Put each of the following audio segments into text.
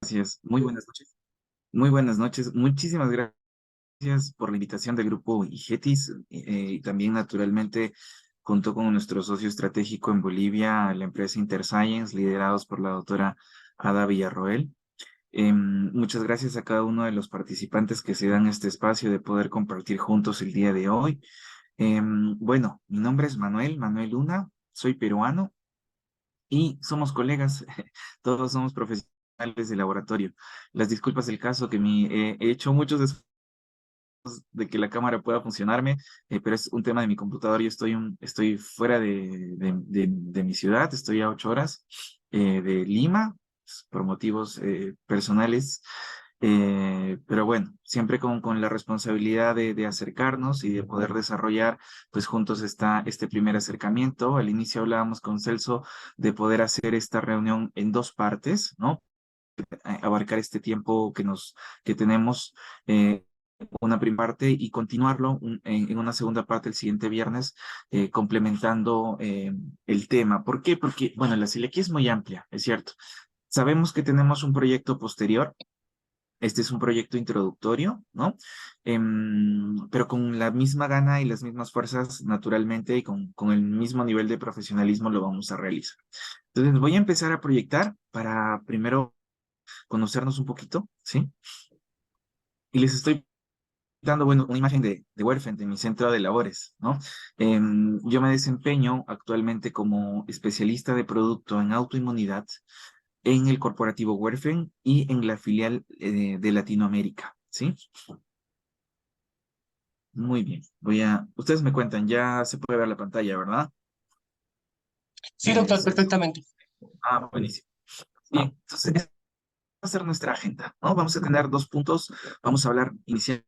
Gracias. Muy buenas noches. Muy buenas noches. Muchísimas gracias por la invitación del grupo IGETIS y también naturalmente junto con nuestro socio estratégico en Bolivia, la empresa InterScience, liderados por la doctora Ada Villarroel. Muchas gracias a cada uno de los participantes que se dan este espacio de poder compartir juntos el día de hoy. Bueno, mi nombre es Manuel Luna, soy peruano y somos colegas, todos somos profesionales de laboratorio. Las disculpas del caso que he hecho muchos esfuerzos de que la cámara pueda funcionarme, pero es un tema de mi computador. Yo estoy fuera de mi ciudad, estoy a 8 horas de Lima, pues, por motivos personales. Pero bueno, siempre con la responsabilidad de acercarnos y de poder desarrollar pues juntos este primer acercamiento. Al inicio hablábamos con Celso de poder hacer esta reunión en dos partes, ¿no? Abarcar este tiempo que tenemos, una primera parte y continuarlo en una segunda parte el siguiente viernes, complementando el tema. ¿Por qué? Porque, bueno, la celiaquía es muy amplia, es cierto. Sabemos que tenemos un proyecto posterior. Este es un proyecto introductorio, ¿no? Pero con la misma gana y las mismas fuerzas, naturalmente, y con el mismo nivel de profesionalismo lo vamos a realizar. Entonces, voy a empezar a proyectar para primero conocernos un poquito, ¿sí? Y les estoy dando, bueno, una imagen de Werfen, de mi centro de labores, ¿no? Yo me desempeño actualmente como especialista de producto en autoinmunidad en el corporativo Werfen y en la filial de Latinoamérica, ¿sí? Muy bien, ustedes me cuentan, ya se puede ver la pantalla, ¿verdad? Sí, doctor, Eso. perfectamente. Buenísimo. Bien, entonces a ser nuestra agenda, ¿no? Vamos a tener dos puntos. Vamos a hablar inicialmente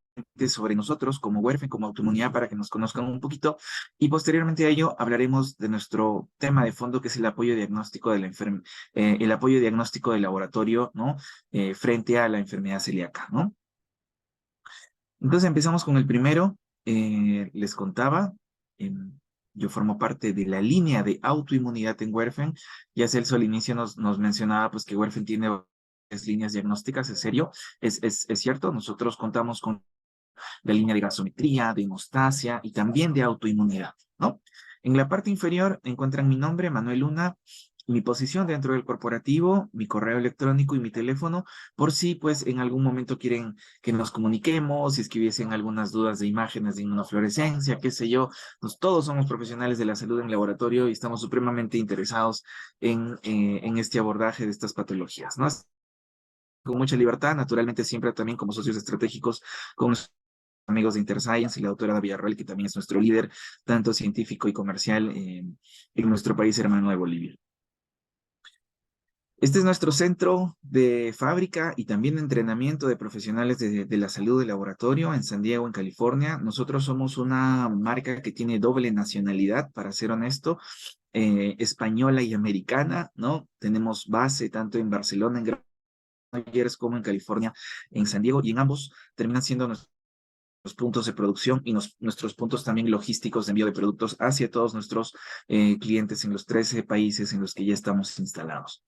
sobre nosotros como Werfen, como autoinmunidad, para que nos conozcan un poquito, y posteriormente a ello hablaremos de nuestro tema de fondo, que es el apoyo diagnóstico de el apoyo diagnóstico del laboratorio, ¿no? Frente a la enfermedad celíaca, ¿no? Entonces empezamos con el primero. Les contaba, yo formo parte de la línea de autoinmunidad en Werfen. Ya Celso al inicio nos mencionaba pues que Werfen tiene varias líneas diagnósticas. ¿Es serio? Es cierto, nosotros contamos con la línea de gasometría, de hemostasia y también de autoinmunidad, ¿no? En la parte inferior encuentran mi nombre, Manuel Luna, mi posición dentro del corporativo, mi correo electrónico y mi teléfono, por si pues en algún momento quieren que nos comuniquemos, si es que hubiesen algunas dudas de imágenes de inmunofluorescencia, qué sé yo. Todos somos profesionales de la salud en laboratorio y estamos supremamente interesados en este abordaje de estas patologías, ¿no? Con mucha libertad, naturalmente siempre también como socios estratégicos con amigos de InterScience y la doctora Villarroel, que también es nuestro líder, tanto científico y comercial en nuestro país hermano de Bolivia. Este es nuestro centro de fábrica y también de entrenamiento de profesionales de la salud de laboratorio en San Diego, en California. Nosotros somos una marca que tiene doble nacionalidad, para ser honesto, española y americana, ¿no? Tenemos base tanto en Barcelona, en Granollers, como en California, en San Diego, y en ambos terminan siendo nuestros puntos de producción y nuestros puntos también logísticos de envío de productos hacia todos nuestros clientes en los 13 países en los que ya estamos instalados.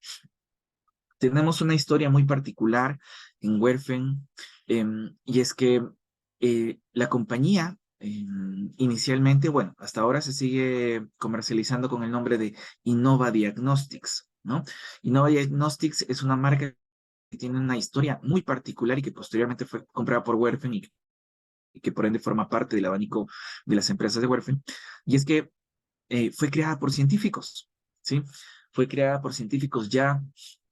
Tenemos una historia muy particular en Werfen, y es que la compañía inicialmente, bueno, hasta ahora se sigue comercializando con el nombre de Innova Diagnostics, ¿no? Innova Diagnostics es una marca que tiene una historia muy particular y que posteriormente fue comprada por Werfen y que por ende forma parte del abanico de las empresas de Werfen. Y es que fue creada por científicos, ¿sí? Fue creada por científicos ya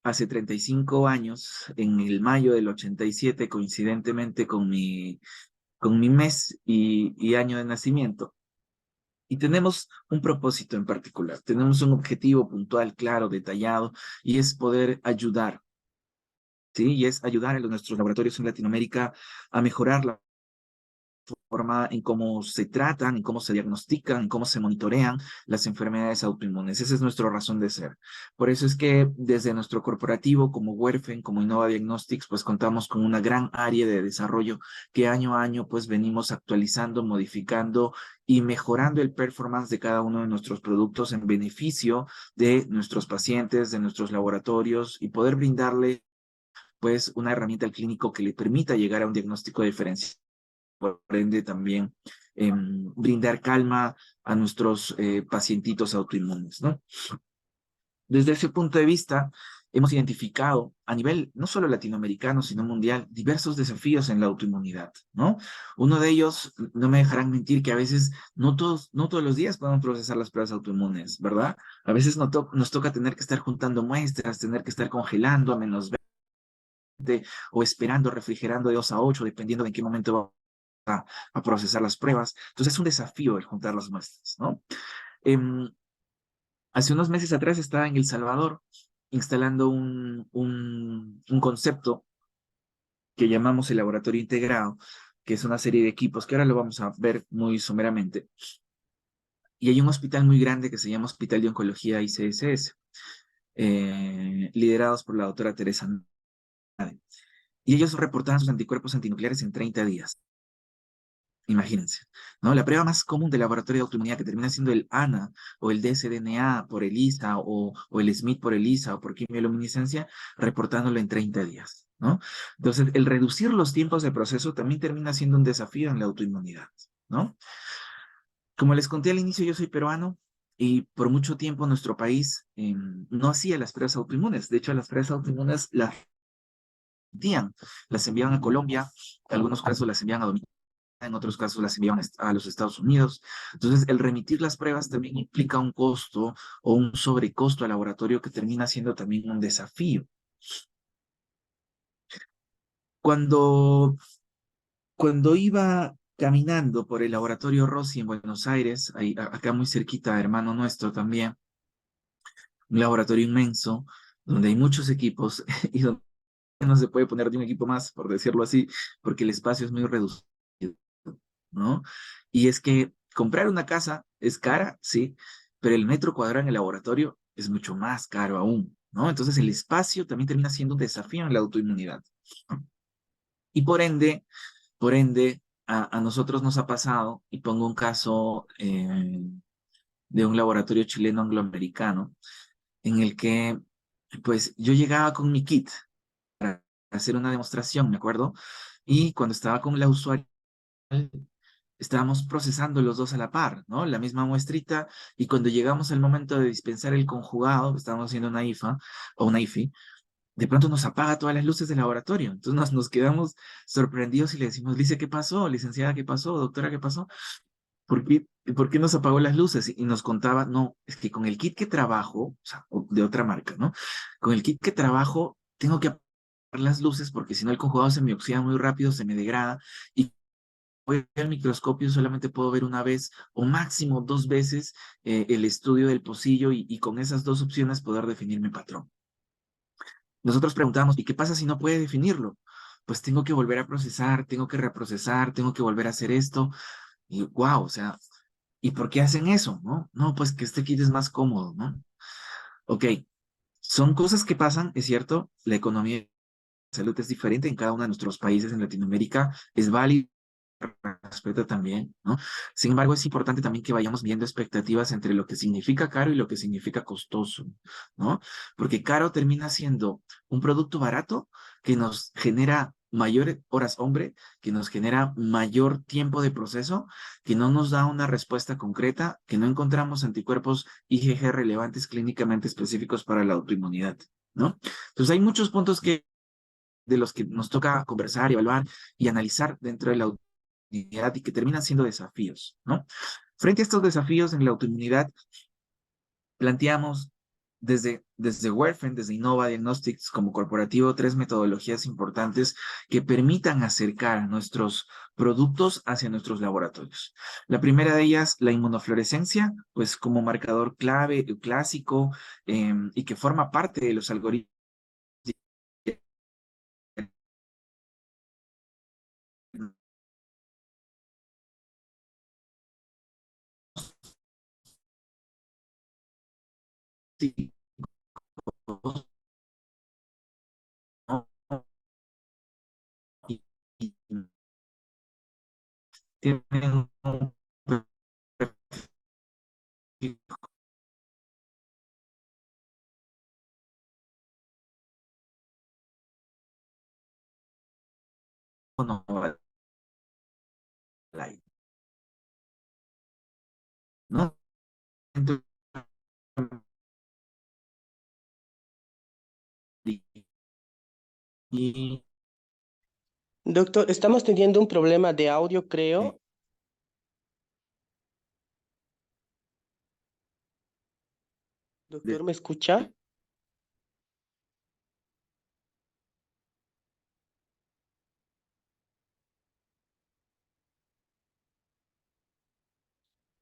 hace 35 años, en el mayo del 87, coincidentemente con mi mes y año de nacimiento. Y tenemos un propósito en particular, tenemos un objetivo puntual, claro, detallado, y es poder ayudar, ¿sí? Y es ayudar a nuestros laboratorios en Latinoamérica a mejorar la forma en cómo se tratan, en cómo se diagnostican, en cómo se monitorean las enfermedades autoinmunes. Esa es nuestra razón de ser. Por eso es que desde nuestro corporativo, como Werfen, como Innova Diagnostics, pues contamos con una gran área de desarrollo que año a año pues venimos actualizando, modificando y mejorando el performance de cada uno de nuestros productos en beneficio de nuestros pacientes, de nuestros laboratorios, y poder brindarle pues una herramienta al clínico que le permita llegar a un diagnóstico diferencial, por ende también brindar calma a nuestros pacientitos autoinmunes, ¿no? Desde ese punto de vista, hemos identificado a nivel no solo latinoamericano, sino mundial, diversos desafíos en la autoinmunidad, ¿no? Uno de ellos, no me dejarán mentir, que a veces no todos los días podemos procesar las pruebas autoinmunes, ¿verdad? A veces nos toca tener que estar juntando muestras, tener que estar congelando a -20 o esperando, refrigerando de 2 a 8, dependiendo de en qué momento va a procesar las pruebas. Entonces es un desafío el juntar las muestras, ¿no? Hace unos meses atrás estaba en El Salvador instalando un concepto que llamamos el laboratorio integrado, que es una serie de equipos que ahora lo vamos a ver muy someramente. Y hay un hospital muy grande que se llama Hospital de Oncología ICSS, liderados por la doctora Teresa Nade. Y ellos reportaban sus anticuerpos antinucleares en 30 días. Imagínense, ¿no? La prueba más común de laboratorio de autoinmunidad que termina siendo el ANA o el dsDNA por ELISA o el SMIT por ELISA o por quimioluminiscencia, reportándolo en 30 días, ¿no? Entonces, el reducir los tiempos de proceso también termina siendo un desafío en la autoinmunidad, ¿no? Como les conté al inicio, yo soy peruano y por mucho tiempo nuestro país no hacía las pruebas autoinmunes. De hecho, las pruebas autoinmunes las enviaban a Colombia, en algunos casos las enviaban a Dominicana, en otros casos las enviaban a los Estados Unidos. Entonces, el remitir las pruebas también implica un costo o un sobrecosto al laboratorio que termina siendo también un desafío. Cuando, cuando iba caminando por el laboratorio Rossi en Buenos Aires, ahí, acá muy cerquita, hermano nuestro también, un laboratorio inmenso, donde hay muchos equipos y donde no se puede poner ni un equipo más, por decirlo así, porque el espacio es muy reducido, ¿no? Y es que comprar una casa es cara, sí, pero el metro cuadrado en el laboratorio es mucho más caro aún, ¿no? Entonces el espacio también termina siendo un desafío en la autoinmunidad. Y por ende, a nosotros nos ha pasado, y pongo un caso de un laboratorio chileno angloamericano, en el que, pues, yo llegaba con mi kit para hacer una demostración, me acuerdo, y cuando estaba con la usuaria, estábamos procesando los dos a la par, ¿no? La misma muestrita, y cuando llegamos al momento de dispensar el conjugado, estábamos haciendo una IFA o una IFI, de pronto nos apaga todas las luces del laboratorio. Entonces nos quedamos sorprendidos y le decimos, Lice, ¿qué pasó? Licenciada, ¿qué pasó? Doctora, ¿qué pasó? ¿Por qué nos apagó las luces? Y nos contaba, no, es que con el kit que trabajo, o sea, de otra marca, ¿no? Con el kit que trabajo, tengo que apagar las luces porque si no el conjugado se me oxida muy rápido, se me degrada y voy al microscopio, solamente puedo ver una vez o máximo 2 veces el estudio del pocillo y con esas dos opciones poder definir mi patrón. Nosotros preguntamos, ¿y qué pasa si no puede definirlo? Pues tengo que volver a procesar, tengo que reprocesar, tengo que volver a hacer esto. Y wow, o sea, ¿y por qué hacen eso? No, no, pues que este kit es más cómodo, ¿no? Ok, son cosas que pasan, es cierto, la economía de salud es diferente en cada uno de nuestros países en Latinoamérica, es válido, respeto también, ¿no? Sin embargo, es importante también que vayamos viendo expectativas entre lo que significa caro y lo que significa costoso, ¿no? Porque caro termina siendo un producto barato que nos genera mayores horas hombre, que nos genera mayor tiempo de proceso, que no nos da una respuesta concreta, que no encontramos anticuerpos IgG relevantes clínicamente específicos para la autoinmunidad, ¿no? Entonces hay muchos puntos de los que nos toca conversar, evaluar y analizar dentro de la autoinmunidad y que terminan siendo desafíos, ¿no? Frente a estos desafíos en la autoinmunidad, planteamos desde Werfen, desde Innova Diagnostics como corporativo, 3 metodologías importantes que permitan acercar nuestros productos hacia nuestros laboratorios. La primera de ellas, la inmunofluorescencia, pues como marcador clave, clásico, y que forma parte de los algoritmos y, y tienen un perfil no va al aire, ¿no? Entonces, y, Doctor, estamos teniendo un problema de audio, creo. Doctor, de- ¿me escucha?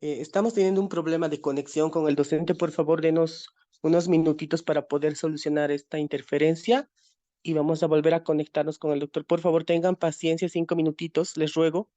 Estamos teniendo un problema de conexión con el docente. Por favor, denos unos minutitos para poder solucionar esta interferencia y vamos a volver a conectarnos con el doctor. Por favor, tengan paciencia, 5 minutitos, les ruego.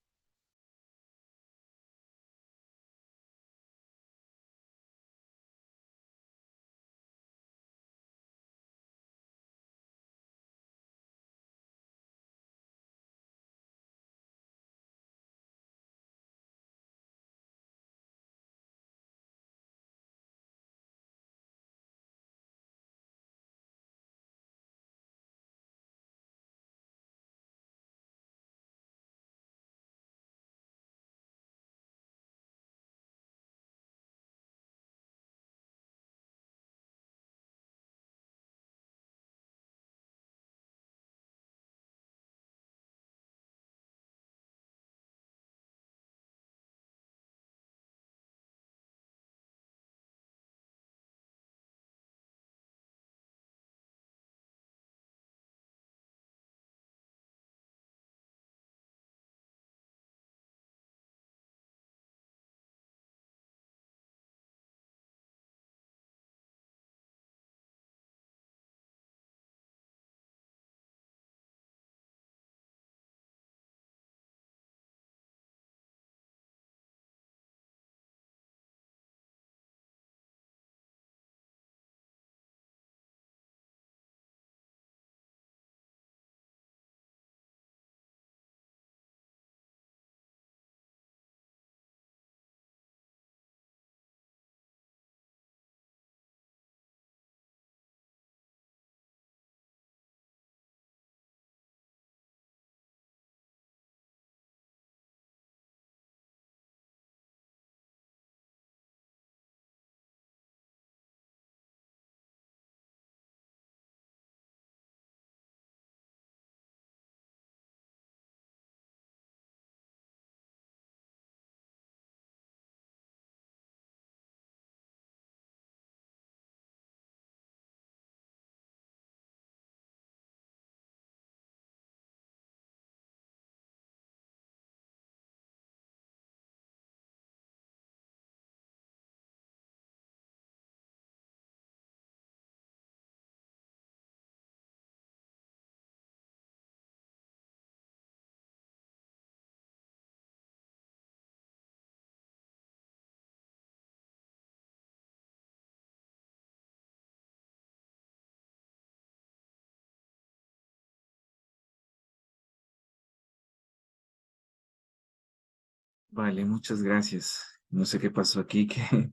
vale, muchas gracias. No sé qué pasó aquí, que,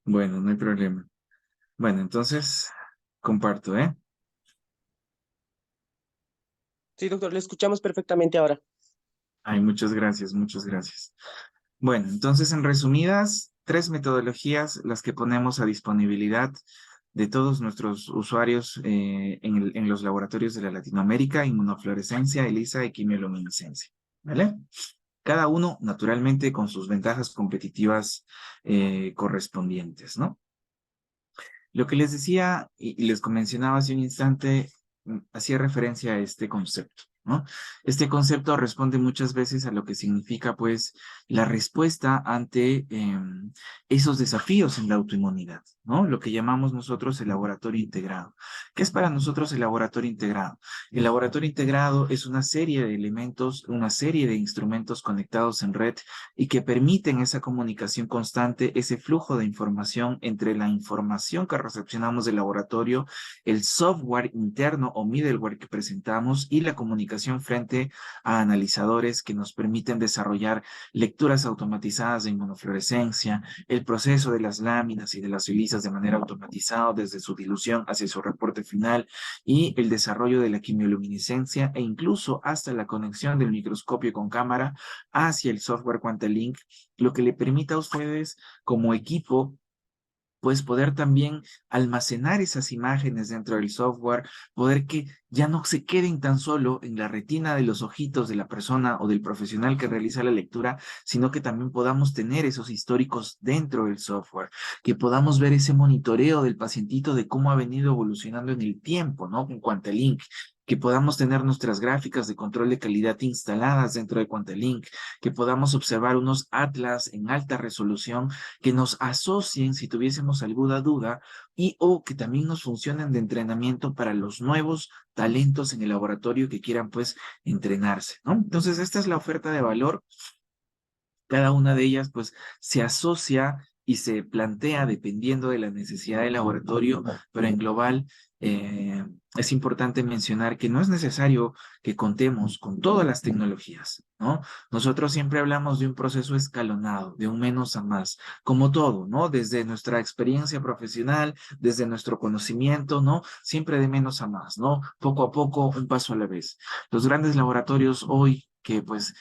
bueno, no hay problema. Bueno, entonces, comparto, ¿eh? Sí, doctor, le escuchamos perfectamente ahora. Ay, muchas gracias, muchas gracias. Bueno, entonces, en resumidas, tres metodologías las que ponemos a disponibilidad de todos nuestros usuarios en los laboratorios de la Latinoamérica: inmunofluorescencia, ELISA y quimioluminiscencia, ¿vale? Cada uno, naturalmente, con sus ventajas competitivas correspondientes, ¿no? Lo que les decía y les mencionaba hace un instante, hacía referencia a este concepto, ¿no? Este concepto responde muchas veces a lo que significa, pues, la respuesta ante esos desafíos en la autoinmunidad, ¿no? Lo que llamamos nosotros el laboratorio integrado. ¿Qué es para nosotros el laboratorio integrado? El laboratorio integrado es una serie de elementos, una serie de instrumentos conectados en red y que permiten esa comunicación constante, ese flujo de información entre la información que recepcionamos del laboratorio, el software interno o middleware que presentamos y la comunicación frente a analizadores que nos permiten desarrollar lecturas automatizadas de inmunofluorescencia, el proceso de las láminas y de las filisas de manera automatizada desde su dilución hacia su reporte final y el desarrollo de la quimioluminiscencia e incluso hasta la conexión del microscopio con cámara hacia el software Quantalink, lo que le permite a ustedes como equipo pues poder también almacenar esas imágenes dentro del software, poder que ya no se queden tan solo en la retina de los ojitos de la persona o del profesional que realiza la lectura, sino que también podamos tener esos históricos dentro del software, que podamos ver ese monitoreo del pacientito de cómo ha venido evolucionando en el tiempo, ¿no? Con Quantalink, que podamos tener nuestras gráficas de control de calidad instaladas dentro de Quantalink, que podamos observar unos atlas en alta resolución que nos asocien si tuviésemos alguna duda y o que también nos funcionen de entrenamiento para los nuevos talentos en el laboratorio que quieran pues entrenarse, ¿no? Entonces, esta es la oferta de valor. Cada una de ellas pues se asocia y se plantea dependiendo de la necesidad del laboratorio, pero en global es importante mencionar que no es necesario que contemos con todas las tecnologías, ¿no? Nosotros siempre hablamos de un proceso escalonado, de un menos a más, como todo, ¿no? Desde nuestra experiencia profesional, desde nuestro conocimiento, ¿no? Siempre de menos a más, ¿no? Poco a poco, un paso a la vez. Los grandes laboratorios hoy que pues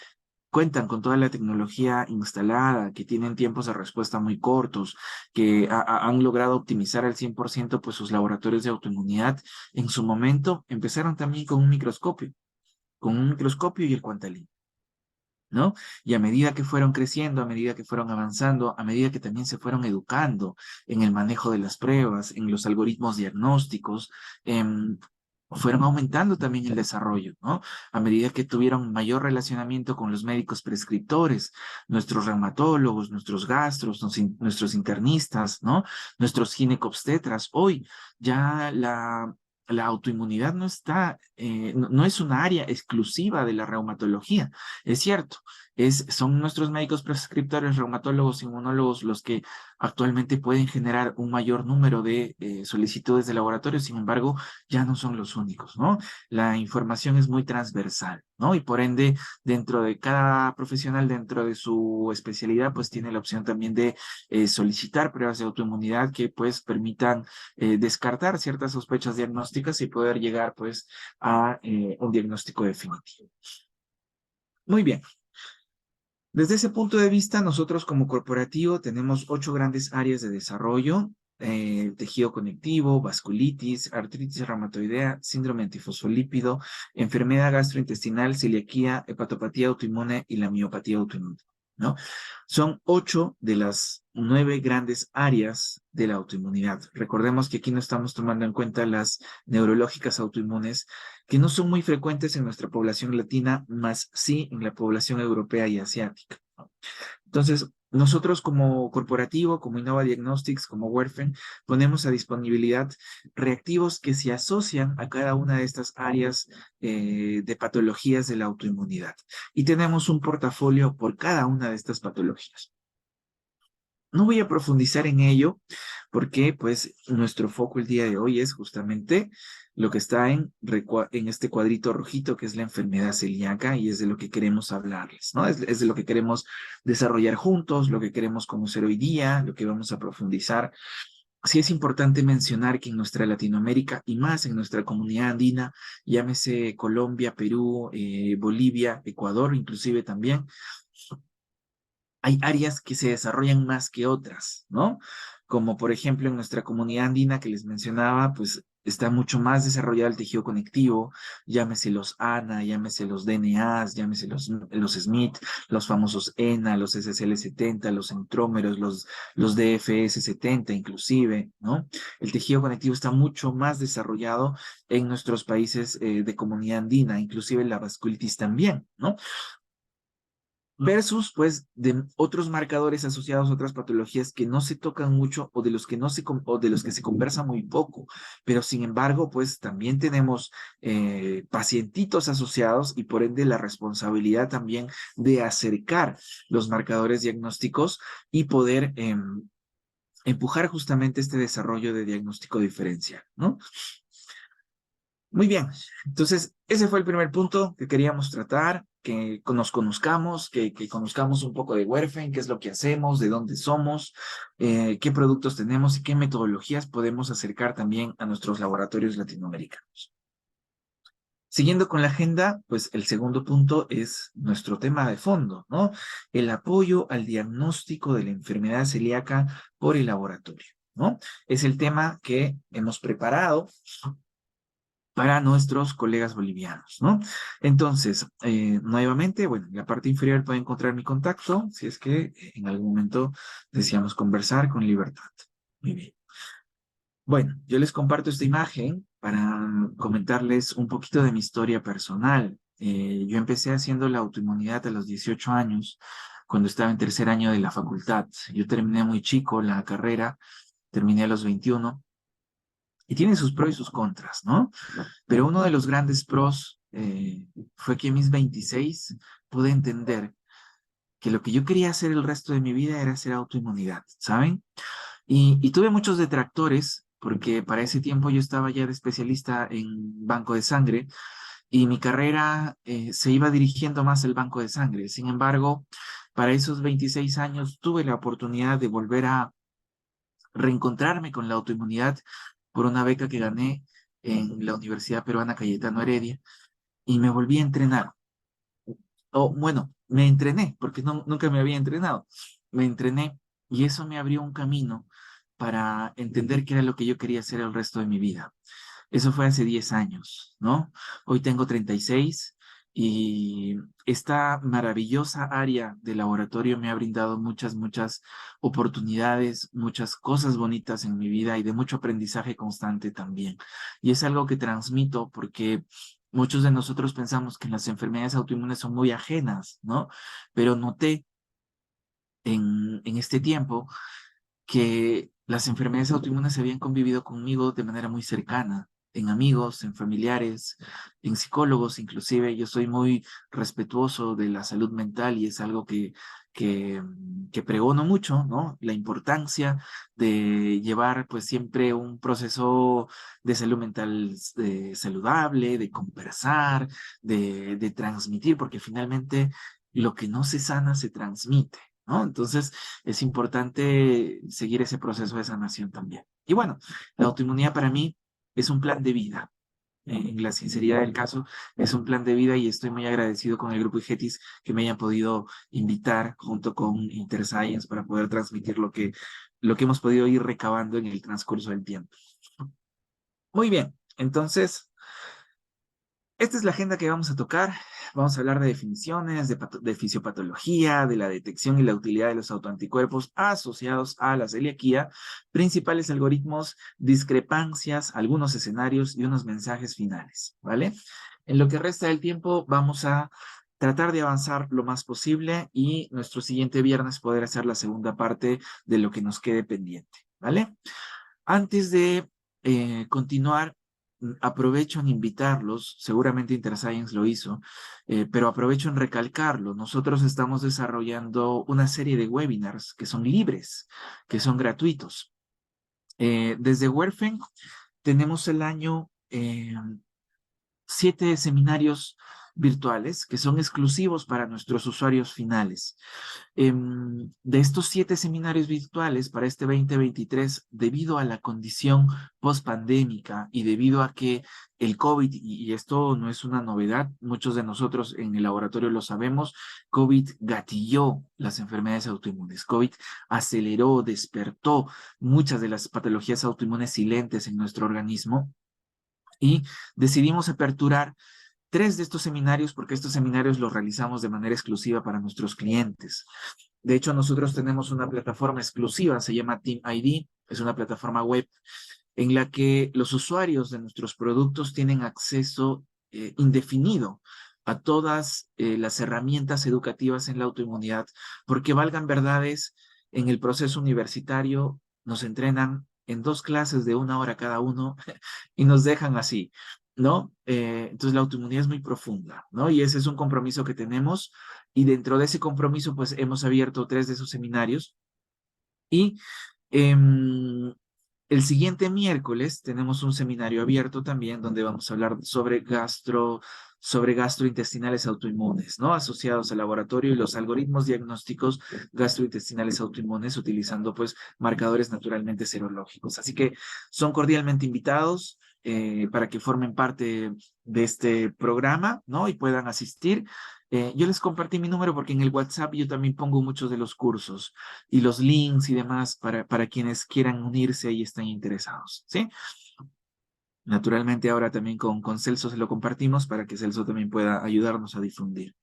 cuentan con toda la tecnología instalada, que tienen tiempos de respuesta muy cortos, que han logrado optimizar al 100% pues sus laboratorios de autoinmunidad, en su momento empezaron también con un microscopio y el Quantalink, ¿no? Y a medida que fueron creciendo, a medida que fueron avanzando, a medida que también se fueron educando en el manejo de las pruebas, en los algoritmos diagnósticos, fueron aumentando también el desarrollo, ¿no? A medida que tuvieron mayor relacionamiento con los médicos prescriptores, nuestros reumatólogos, nuestros gastros, nuestros internistas, ¿no? Nuestros ginecobstetras. Hoy ya la autoinmunidad no está, no es una área exclusiva de la reumatología. Es cierto, son nuestros médicos prescriptores, reumatólogos, inmunólogos los que actualmente pueden generar un mayor número de solicitudes de laboratorio, sin embargo, ya no son los únicos, ¿no? La información es muy transversal, ¿no? Y por ende, dentro de cada profesional, dentro de su especialidad, pues tiene la opción también de solicitar pruebas de autoinmunidad que pues permitan descartar ciertas sospechas diagnósticas y poder llegar pues a un diagnóstico definitivo. Muy bien. Desde ese punto de vista, nosotros como corporativo tenemos 8 grandes áreas de desarrollo: tejido conectivo, vasculitis, artritis reumatoidea, síndrome antifosfolípido, enfermedad gastrointestinal, celiaquía, hepatopatía autoinmune y la miopatía autoinmune, ¿no? Son 8 de las 9 grandes áreas de la autoinmunidad. Recordemos que aquí no estamos tomando en cuenta las neurológicas autoinmunes, que no son muy frecuentes en nuestra población latina, más sí en la población europea y asiática, ¿no? Entonces, nosotros como corporativo, como Innova Diagnostics, como Werfen, ponemos a disponibilidad reactivos que se asocian a cada una de estas áreas de patologías de la autoinmunidad. Y tenemos un portafolio por cada una de estas patologías. No voy a profundizar en ello porque pues nuestro foco el día de hoy es justamente lo que está en este cuadrito rojito, que es la enfermedad celíaca, y es de lo que queremos hablarles, ¿no? Es de lo que queremos desarrollar juntos, lo que queremos conocer hoy día, lo que vamos a profundizar. Sí es importante mencionar que en nuestra Latinoamérica y más en nuestra comunidad andina, llámese Colombia, Perú, Bolivia, Ecuador, inclusive también, hay áreas que se desarrollan más que otras, ¿no? Como por ejemplo en nuestra comunidad andina que les mencionaba, pues está mucho más desarrollado el tejido conectivo, llámese los ANA, llámese los DNAs, llámese los SMIT, los famosos ENA, los SSL70, los centrómeros, los DFS70 inclusive, ¿no? El tejido conectivo está mucho más desarrollado en nuestros países de comunidad andina, inclusive la vasculitis también, ¿no? Versus, pues, de otros marcadores asociados a otras patologías que no se tocan mucho o de los que o de los que se conversa muy poco, pero sin embargo, pues, también tenemos pacientitos asociados y por ende la responsabilidad también de acercar los marcadores diagnósticos y poder empujar justamente este desarrollo de diagnóstico diferencial, ¿no? Muy bien, entonces ese fue el primer punto que queríamos tratar, que nos conozcamos, que conozcamos un poco de Werfen, qué es lo que hacemos, de dónde somos, qué productos tenemos y qué metodologías podemos acercar también a nuestros laboratorios latinoamericanos. Siguiendo con la agenda, pues el segundo punto es nuestro tema de fondo, ¿no? El apoyo al diagnóstico de la enfermedad celíaca por el laboratorio, ¿no? Es el tema que hemos preparado para nuestros colegas bolivianos, ¿no? Entonces, nuevamente, bueno, en la parte inferior pueden encontrar mi contacto, si es que en algún momento deseamos conversar con libertad. Muy bien. Bueno, yo les comparto esta imagen para comentarles un poquito de mi historia personal. Yo empecé haciendo la autoinmunidad a los 18 años, cuando estaba en tercer año de la facultad. Yo terminé muy chico la carrera, terminé a los 21, y tiene sus pros y sus contras, ¿no? Pero uno de los grandes pros fue que a mis 26 pude entender que lo que yo quería hacer el resto de mi vida era hacer autoinmunidad, ¿saben? Y tuve muchos detractores, porque para ese tiempo yo estaba ya de especialista en banco de sangre y mi carrera se iba dirigiendo más al banco de sangre. Sin embargo, para esos 26 años tuve la oportunidad de volver a reencontrarme con la autoinmunidad por una beca que gané en la Universidad Peruana Cayetano Heredia y me volví a entrenar. O bueno, me entrené, porque nunca me había entrenado. Me entrené y eso me abrió un camino para entender qué era lo que yo quería hacer el resto de mi vida. Eso fue hace 10 años, ¿no? Hoy tengo 36 y esta maravillosa área de laboratorio me ha brindado muchas oportunidades, muchas cosas bonitas en mi vida y de mucho aprendizaje constante también. Y es algo que transmito porque muchos de nosotros pensamos que las enfermedades autoinmunes son muy ajenas, ¿no? Pero noté en este tiempo que las enfermedades autoinmunes habían convivido conmigo de manera muy cercana, en amigos, en familiares, en psicólogos inclusive. Yo soy muy respetuoso de la salud mental y es algo que pregono mucho, ¿no? La importancia de llevar pues siempre un proceso de salud mental saludable, de conversar, de transmitir, porque finalmente lo que no se sana se transmite, ¿no? Entonces, es importante seguir ese proceso de sanación también. Y bueno, la autoinmunidad para mí es un plan de vida. En la sinceridad del caso, es un plan de vida y estoy muy agradecido con el grupo IGETIS que me hayan podido invitar junto con InterScience para poder transmitir lo que hemos podido ir recabando en el transcurso del tiempo. Muy bien, entonces, esta es la agenda que vamos a tocar. Vamos a hablar de definiciones, de fisiopatología, de la detección y la utilidad de los autoanticuerpos asociados a la celiaquía, principales algoritmos, discrepancias, algunos escenarios y unos mensajes finales, ¿vale? En lo que resta del tiempo vamos a tratar de avanzar lo más posible y nuestro siguiente viernes poder hacer la segunda parte de lo que nos quede pendiente, ¿vale? Antes de continuar, aprovecho en invitarlos, seguramente InterScience lo hizo, pero aprovecho en recalcarlo. Nosotros estamos desarrollando una serie de webinars que son libres, que son gratuitos. Desde Werfen tenemos el año 7 seminarios virtuales que son exclusivos para nuestros usuarios finales. De estos 7 seminarios virtuales para este 2023, debido a la condición post-pandémica y debido a que el COVID, y esto no es una novedad, muchos de nosotros en el laboratorio lo sabemos, COVID gatilló las enfermedades autoinmunes, COVID aceleró, despertó muchas de las patologías autoinmunes silentes en nuestro organismo y decidimos aperturar 3 de estos seminarios porque estos seminarios los realizamos de manera exclusiva para nuestros clientes. De hecho, nosotros tenemos una plataforma exclusiva, se llama Team ID, es una plataforma web en la que los usuarios de nuestros productos tienen acceso indefinido a todas las herramientas educativas en la autoinmunidad, porque valgan verdades, en el proceso universitario nos entrenan en 2 clases de 1 hora cada uno y nos dejan así, ¿no? Entonces la autoinmunidad es muy profunda, ¿no? Y ese es un compromiso que tenemos y dentro de ese compromiso pues hemos abierto 3 de esos seminarios y El siguiente miércoles tenemos un seminario abierto también donde vamos a hablar sobre gastrointestinales autoinmunes, ¿no? Asociados al laboratorio y los algoritmos diagnósticos gastrointestinales autoinmunes utilizando pues marcadores naturalmente serológicos. Así que son cordialmente invitados para que formen parte de este programa, ¿no? Y puedan asistir. Yo les compartí mi número porque en el WhatsApp yo también pongo muchos de los cursos y los links y demás para quienes quieran unirse y estén interesados, ¿sí? Naturalmente ahora también con Celso se lo compartimos para que Celso también pueda ayudarnos a difundir.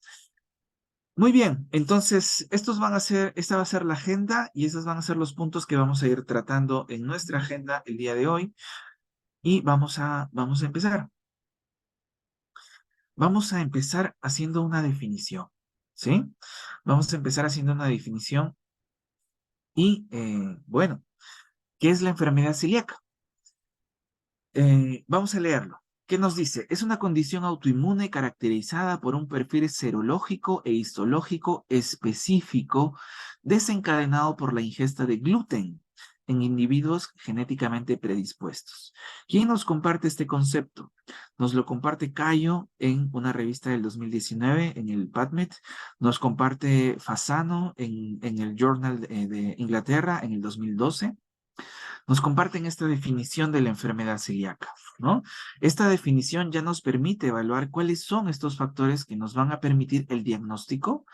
Muy bien, entonces esta va a ser la agenda y esos van a ser los puntos que vamos a ir tratando en nuestra agenda el día de hoy y vamos a empezar. Vamos a empezar haciendo una definición, ¿sí? Vamos a empezar haciendo una definición y, bueno, ¿qué es la enfermedad celíaca? Vamos a leerlo. ¿Qué nos dice? Es una condición autoinmune caracterizada por un perfil serológico e histológico específico desencadenado por la ingesta de gluten en individuos genéticamente predispuestos. ¿Quién nos comparte este concepto? Nos lo comparte Cayo en una revista del 2019 en el PubMed. Nos comparte Fasano en el Journal de Inglaterra en el 2012. Nos comparten esta definición de la enfermedad celíaca, ¿no? Esta definición ya nos permite evaluar cuáles son estos factores que nos van a permitir el diagnóstico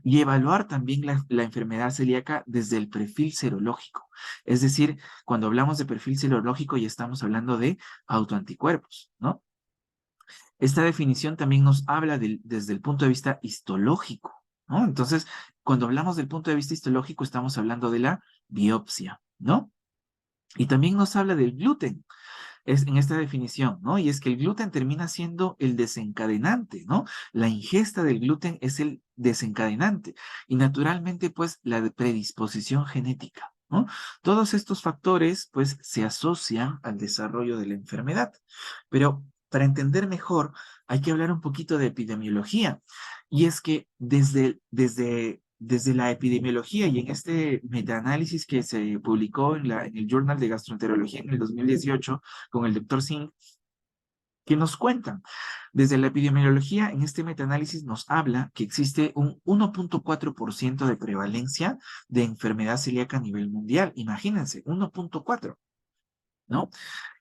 y evaluar también la enfermedad celíaca desde el perfil serológico. Es decir, cuando hablamos de perfil serológico ya estamos hablando de autoanticuerpos, ¿no? Esta definición también nos habla desde el punto de vista histológico, ¿no? Entonces, cuando hablamos del punto de vista histológico, estamos hablando de la biopsia, ¿no? Y también nos habla del gluten, es en esta definición, ¿no? Y es que el gluten termina siendo el desencadenante, ¿no? La ingesta del gluten es el desencadenante. Y naturalmente, pues, la predisposición genética, ¿no? Todos estos factores, pues, se asocian al desarrollo de la enfermedad. Pero para entender mejor, hay que hablar un poquito de epidemiología. Y es que desde la epidemiología y en este metaanálisis que se publicó en el Journal de Gastroenterología en el 2018 con el doctor Singh, que nos cuentan. Desde la epidemiología, en este metaanálisis nos habla que existe un 1.4% de prevalencia de enfermedad celíaca a nivel mundial. Imagínense, 1.4, ¿no?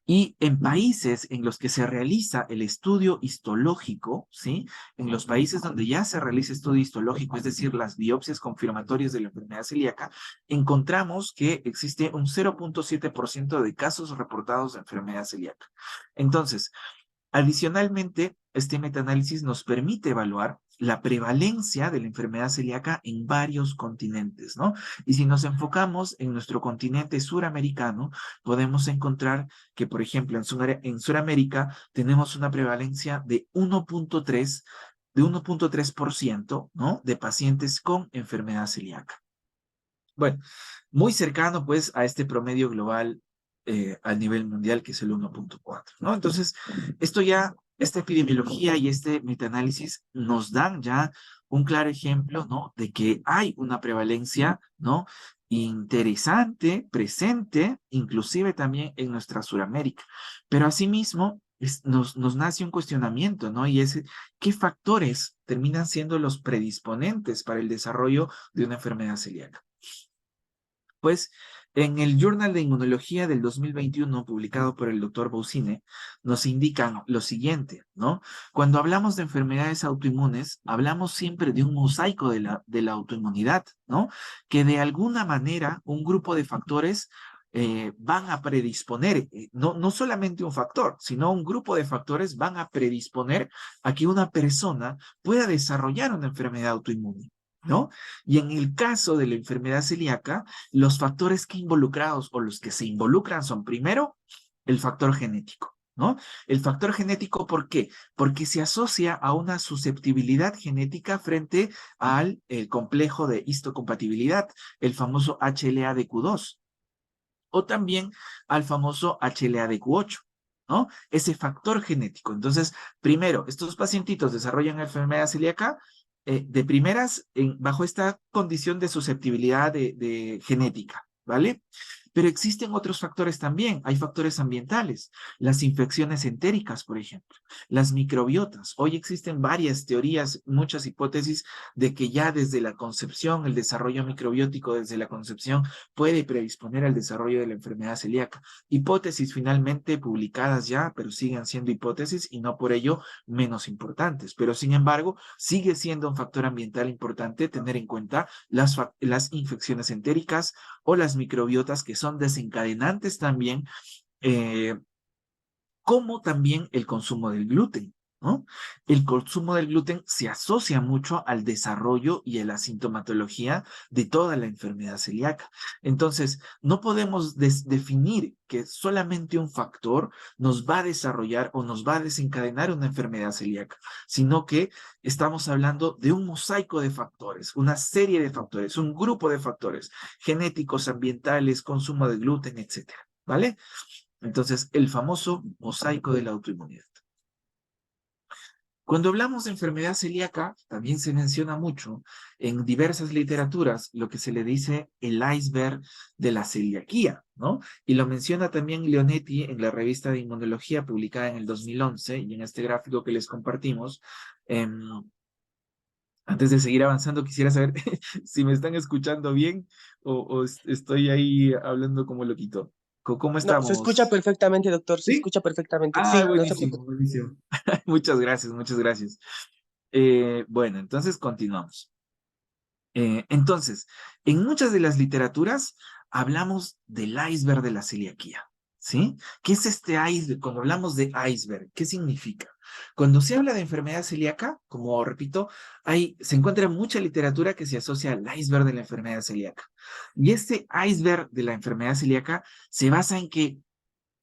Y en países en los que se realiza el estudio histológico, ¿sí? En los países donde ya se realiza estudio histológico, es decir, las biopsias confirmatorias de la enfermedad celíaca, encontramos que existe un 0.7% de casos reportados de enfermedad celíaca. Entonces, adicionalmente, este metaanálisis nos permite evaluar la prevalencia de la enfermedad celíaca en varios continentes, ¿no? Y si nos enfocamos en nuestro continente suramericano, podemos encontrar que, por ejemplo, en Suramérica tenemos una prevalencia de 1.3%, ¿no? De pacientes con enfermedad celíaca. Bueno, muy cercano pues a este promedio global a nivel mundial que es el 1.4, ¿no? Entonces, esta epidemiología y este metaanálisis nos dan ya un claro ejemplo, ¿no? De que hay una prevalencia, ¿no? Interesante, presente, inclusive también en nuestra Suramérica. Pero asimismo, nos nace un cuestionamiento, ¿no? Y es, ¿qué factores terminan siendo los predisponentes para el desarrollo de una enfermedad celíaca? Pues en el Journal de Inmunología del 2021, publicado por el doctor Boucine, nos indican lo siguiente, ¿no? Cuando hablamos de enfermedades autoinmunes, hablamos siempre de un mosaico de la autoinmunidad, ¿no? Que de alguna manera un grupo de factores van a predisponer, no solamente un factor, sino un grupo de factores van a predisponer a que una persona pueda desarrollar una enfermedad autoinmune, ¿no? Y en el caso de la enfermedad celíaca, los factores que involucrados o los que se involucran son primero el factor genético, ¿no? El factor genético, ¿por qué? Porque se asocia a una susceptibilidad genética frente al complejo de histocompatibilidad, el famoso HLA-DQ2, o también al famoso HLA-DQ8. ¿No? Ese factor genético. Entonces, primero, estos pacientitos desarrollan enfermedad celíaca de primeras bajo esta condición de susceptibilidad de genética, ¿vale? Pero existen otros factores también. Hay factores ambientales, las infecciones entéricas, por ejemplo, las microbiotas. Hoy existen varias teorías, muchas hipótesis de que ya desde la concepción, el desarrollo microbiótico desde la concepción puede predisponer al desarrollo de la enfermedad celíaca. Hipótesis finalmente publicadas ya, pero siguen siendo hipótesis y no por ello menos importantes. Pero sin embargo, sigue siendo un factor ambiental importante tener en cuenta las infecciones entéricas o las microbiotas que son desencadenantes también, eh, como también el consumo del gluten, ¿no? El consumo del gluten se asocia mucho al desarrollo y a la sintomatología de toda la enfermedad celíaca. Entonces, no podemos definir que solamente un factor nos va a desarrollar o nos va a desencadenar una enfermedad celíaca, sino que estamos hablando de un mosaico de factores, una serie de factores, un grupo de factores genéticos, ambientales, consumo de gluten, etcétera, ¿vale? Entonces, el famoso mosaico de la autoinmunidad. Cuando hablamos de enfermedad celíaca, también se menciona mucho en diversas literaturas lo que se le dice el iceberg de la celiaquía, ¿no? Y lo menciona también Leonetti en la revista de Inmunología publicada en el 2011 y en este gráfico que les compartimos. Antes de seguir avanzando, quisiera saber si me están escuchando bien o estoy ahí hablando como loquito. ¿Cómo No, se escucha estamos? perfectamente, doctor, se ¿Sí? escucha perfectamente. Ah, Sí, no se buenísimo, preocupe. buenísimo. Muchas gracias, muchas gracias. Bueno, entonces continuamos. Entonces, en muchas de las literaturas hablamos del iceberg de la celiaquía, ¿sí? ¿Qué es este iceberg? Cuando hablamos de iceberg, ¿qué significa? Cuando se habla de enfermedad celíaca, como repito, se encuentra mucha literatura que se asocia al iceberg de la enfermedad celíaca. Y este iceberg de la enfermedad celíaca se basa en que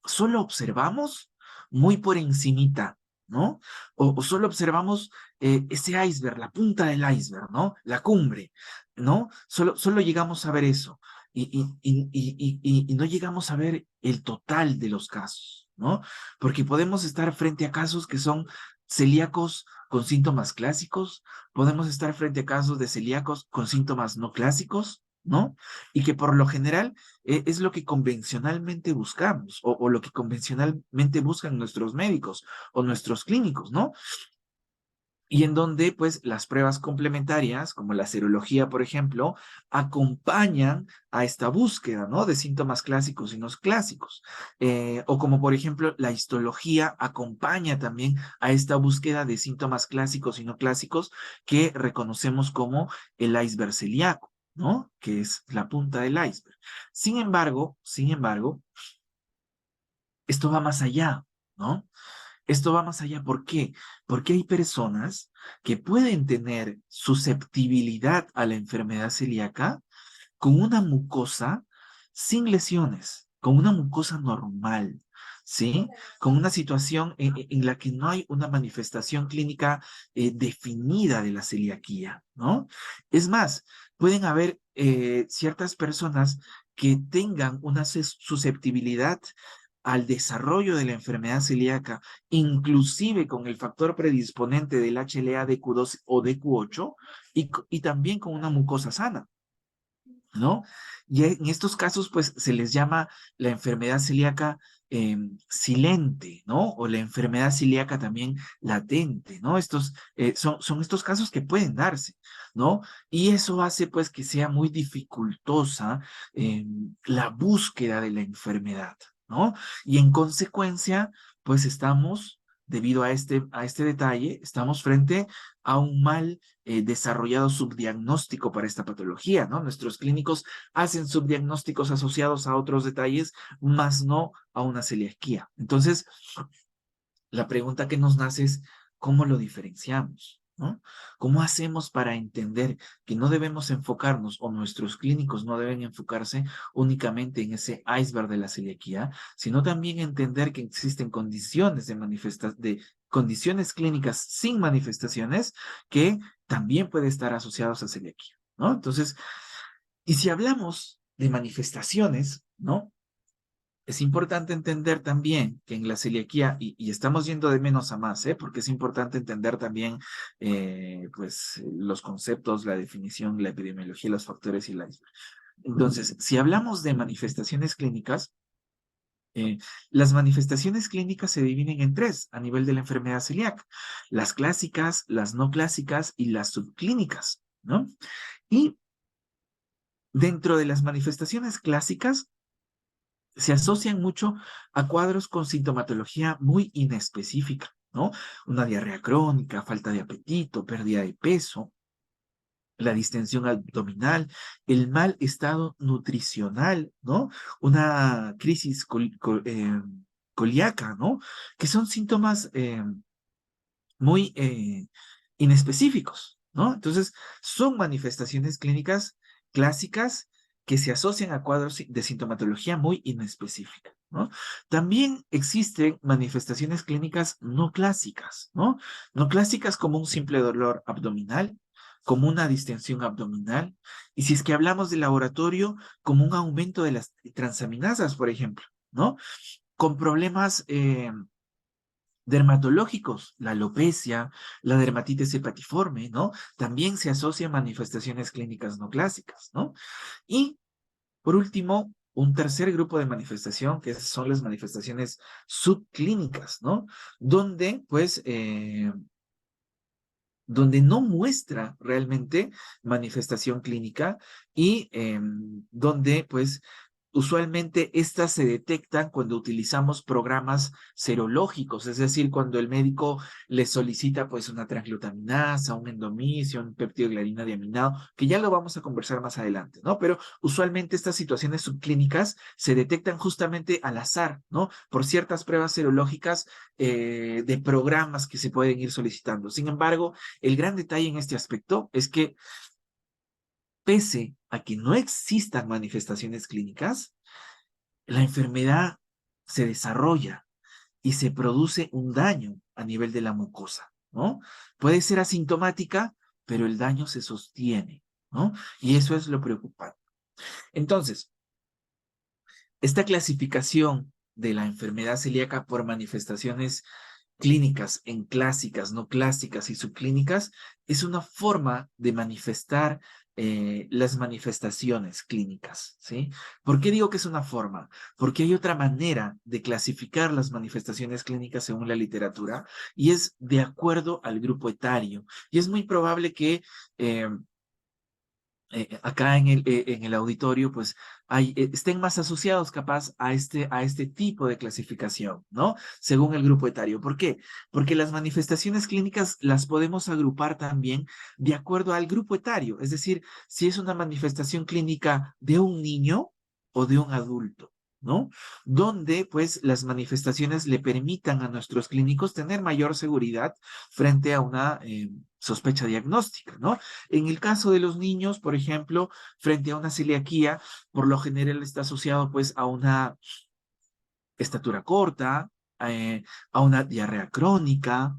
solo observamos muy por encimita, ¿no? O solo observamos ese iceberg, la punta del iceberg, ¿no? La cumbre, ¿no? Solo llegamos a ver eso y no llegamos a ver el total de los casos, ¿no? Porque podemos estar frente a casos que son celíacos con síntomas clásicos, podemos estar frente a casos de celíacos con síntomas no clásicos, ¿no? Y que por lo general es lo que convencionalmente buscamos o lo que convencionalmente buscan nuestros médicos o nuestros clínicos, ¿no? Y en donde, pues, las pruebas complementarias, como la serología, por ejemplo, acompañan a esta búsqueda, ¿no? De síntomas clásicos y no clásicos. O como, por ejemplo, la histología acompaña también a esta búsqueda de síntomas clásicos y no clásicos que reconocemos como el iceberg celíaco, ¿no? Que es la punta del iceberg. Sin embargo, esto va más allá, ¿no? Esto va más allá. ¿Por qué? Porque hay personas que pueden tener susceptibilidad a la enfermedad celíaca con una mucosa sin lesiones, con una mucosa normal, ¿sí? Con una situación en la que no hay una manifestación clínica definida de la celiaquía, ¿no? Es más, pueden haber ciertas personas que tengan una susceptibilidad al desarrollo de la enfermedad celíaca, inclusive con el factor predisponente del HLA-DQ2 o DQ8, y también con una mucosa sana, ¿no? Y en estos casos, pues se les llama la enfermedad celíaca silente, ¿no? O la enfermedad celíaca también latente, ¿no? Son estos casos que pueden darse, ¿no? Y eso hace, pues, que sea muy dificultosa la búsqueda de la enfermedad, ¿no? Y en consecuencia, pues estamos, debido a este detalle, estamos frente a un mal desarrollado subdiagnóstico para esta patología, ¿no? Nuestros clínicos hacen subdiagnósticos asociados a otros detalles, más no a una celiaquía. Entonces, la pregunta que nos nace es, ¿cómo lo diferenciamos? ¿No? ¿Cómo hacemos para entender que no debemos enfocarnos o nuestros clínicos no deben enfocarse únicamente en ese iceberg de la celiaquía, sino también entender que existen condiciones de condiciones clínicas sin manifestaciones que también pueden estar asociados a celiaquía, ¿no? Entonces, y si hablamos de manifestaciones, ¿no? Es importante entender también que en la celiaquía, y estamos yendo de menos a más, ¿eh? Porque es importante entender también pues, los conceptos, la definición, la epidemiología, los factores y la... Entonces, si hablamos de manifestaciones clínicas, las manifestaciones clínicas se dividen en tres a nivel de la enfermedad celíaca: las clásicas, las no clásicas y las subclínicas, ¿no? Y dentro de las manifestaciones clásicas se asocian mucho a cuadros con sintomatología muy inespecífica, ¿no? Una diarrea crónica, falta de apetito, pérdida de peso, la distensión abdominal, el mal estado nutricional, ¿no? Una crisis colíaca, ¿no? Que son síntomas muy inespecíficos, ¿no? Entonces, son manifestaciones clínicas clásicas que se asocian a cuadros de sintomatología muy inespecífica, ¿no? También existen manifestaciones clínicas no clásicas, ¿no? No clásicas como un simple dolor abdominal, como una distensión abdominal, y si es que hablamos de laboratorio, como un aumento de las transaminasas, por ejemplo, ¿no? Con problemas dermatológicos, la alopecia, la dermatitis hepatiforme, ¿no? También se asocian manifestaciones clínicas no clásicas, ¿no? Y por último, un tercer grupo de manifestación, que son las manifestaciones subclínicas, ¿no? Donde, pues, donde no muestra realmente manifestación clínica y donde, pues, usualmente estas se detectan cuando utilizamos programas serológicos, es decir, cuando el médico le solicita pues una transglutaminasa, un endomisio, un peptidoglicina diaminado, que ya lo vamos a conversar más adelante, ¿no? Pero usualmente estas situaciones subclínicas se detectan justamente al azar, ¿no? Por ciertas pruebas serológicas de programas que se pueden ir solicitando. Sin embargo, el gran detalle en este aspecto es que pese a que no existan manifestaciones clínicas, la enfermedad se desarrolla y se produce un daño a nivel de la mucosa, ¿no? Puede ser asintomática, pero el daño se sostiene, ¿no? Y eso es lo preocupante. Entonces, esta clasificación de la enfermedad celíaca por manifestaciones clínicas en clásicas, no clásicas y subclínicas es una forma de manifestar las manifestaciones clínicas, ¿sí? ¿Por qué digo que es una forma? Porque hay otra manera de clasificar las manifestaciones clínicas según la literatura y es de acuerdo al grupo etario. Y es muy probable que acá en el auditorio, pues estén más asociados capaz a este tipo de clasificación, ¿no? Según el grupo etario. ¿Por qué? Porque las manifestaciones clínicas las podemos agrupar también de acuerdo al grupo etario, es decir, si es una manifestación clínica de un niño o de un adulto. ¿No? Donde pues las manifestaciones le permitan a nuestros clínicos tener mayor seguridad frente a una sospecha diagnóstica, ¿no? En el caso de los niños, por ejemplo, frente a una celiaquía, por lo general está asociado pues a una estatura corta, a una diarrea crónica,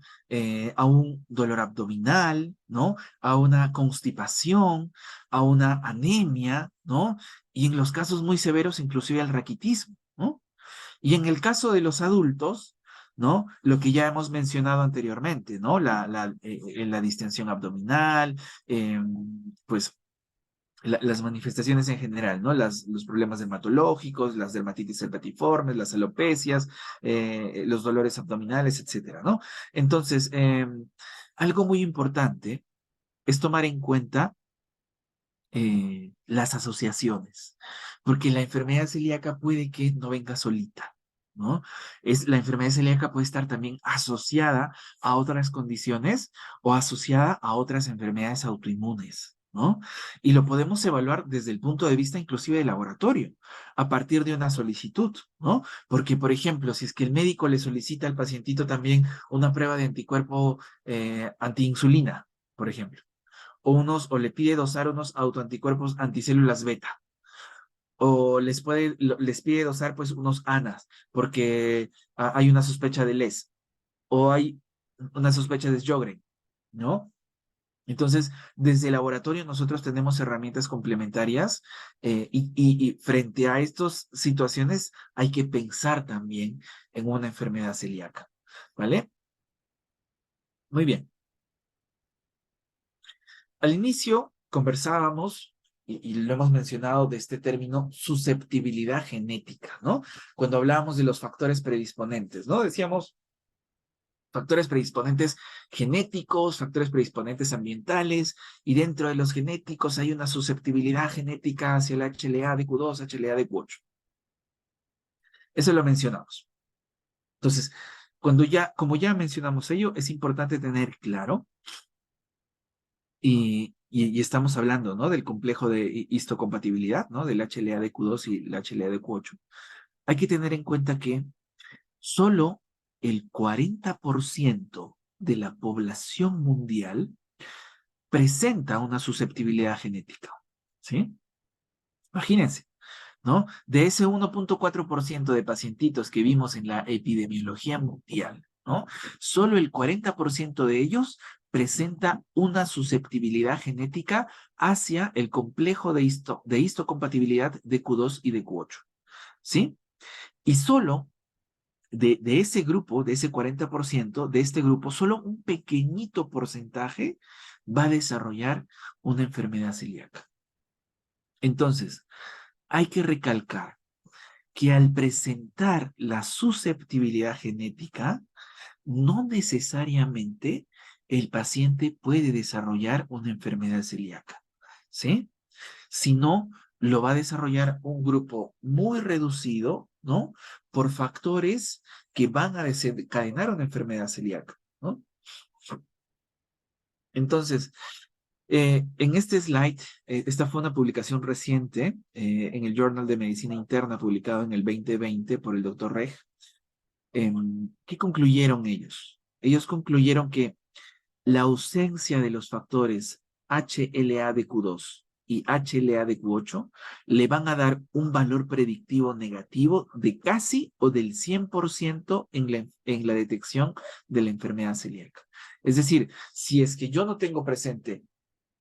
a un dolor abdominal, ¿no? A una constipación, a una anemia, ¿no? Y en los casos muy severos, inclusive al raquitismo, ¿no? Y en el caso de los adultos, ¿no? Lo que ya hemos mencionado anteriormente, ¿no? La distensión abdominal, pues las manifestaciones en general, ¿no? Los problemas dermatológicos, las dermatitis herpetiformes, las alopecias, los dolores abdominales, etcétera, ¿no? Entonces, algo muy importante es tomar en cuenta las asociaciones, porque la enfermedad celíaca puede que no venga solita, ¿no? La enfermedad celíaca puede estar también asociada a otras condiciones o asociada a otras enfermedades autoinmunes, ¿no? Y lo podemos evaluar desde el punto de vista inclusive de laboratorio, a partir de una solicitud, ¿no? Porque, por ejemplo, si es que el médico le solicita al pacientito también una prueba de anticuerpo antiinsulina, por ejemplo, o le pide dosar unos autoanticuerpos anticélulas beta, o les pide dosar pues unos ANAs, porque hay una sospecha de LES, o hay una sospecha de Sjögren, ¿no? Entonces, desde el laboratorio nosotros tenemos herramientas complementarias y frente a estas situaciones hay que pensar también en una enfermedad celíaca, ¿vale? Muy bien. Al inicio conversábamos y lo hemos mencionado de este término, susceptibilidad genética, ¿no? Cuando hablábamos de los factores predisponentes, ¿no? Decíamos factores predisponentes genéticos, factores predisponentes ambientales, y dentro de los genéticos hay una susceptibilidad genética hacia el HLA-DQ2, HLA-DQ8. Eso lo mencionamos. Entonces, como ya mencionamos ello, es importante tener claro, y estamos hablando, ¿no? Del complejo de histocompatibilidad, ¿no? Del HLA-DQ2 y el HLA-DQ8. Hay que tener en cuenta que solo el 40% de la población mundial presenta una susceptibilidad genética, ¿sí? Imagínense, ¿no? De ese 1.4% de pacientitos que vimos en la epidemiología mundial, ¿no? Solo el 40% de ellos presenta una susceptibilidad genética hacia el complejo de histocompatibilidad de Q2 y de Q8, ¿sí? Y solo de ese grupo, de ese 40%, de este grupo, solo un pequeñito porcentaje va a desarrollar una enfermedad celíaca. Entonces, hay que recalcar que al presentar la susceptibilidad genética, no necesariamente el paciente puede desarrollar una enfermedad celíaca, ¿sí? Sino lo va a desarrollar un grupo muy reducido, ¿no? Por factores que van a desencadenar una enfermedad celíaca, ¿no? Entonces, en este slide, esta fue una publicación reciente en el Journal de Medicina Interna, publicado en el 2020 por el Dr. Reg. ¿Qué concluyeron ellos? Ellos concluyeron que la ausencia de los factores HLA-DQ2 y HLA-DQ8 le van a dar un valor predictivo negativo de casi o del 100% en la detección de la enfermedad celíaca. Es decir, si es que yo no tengo presente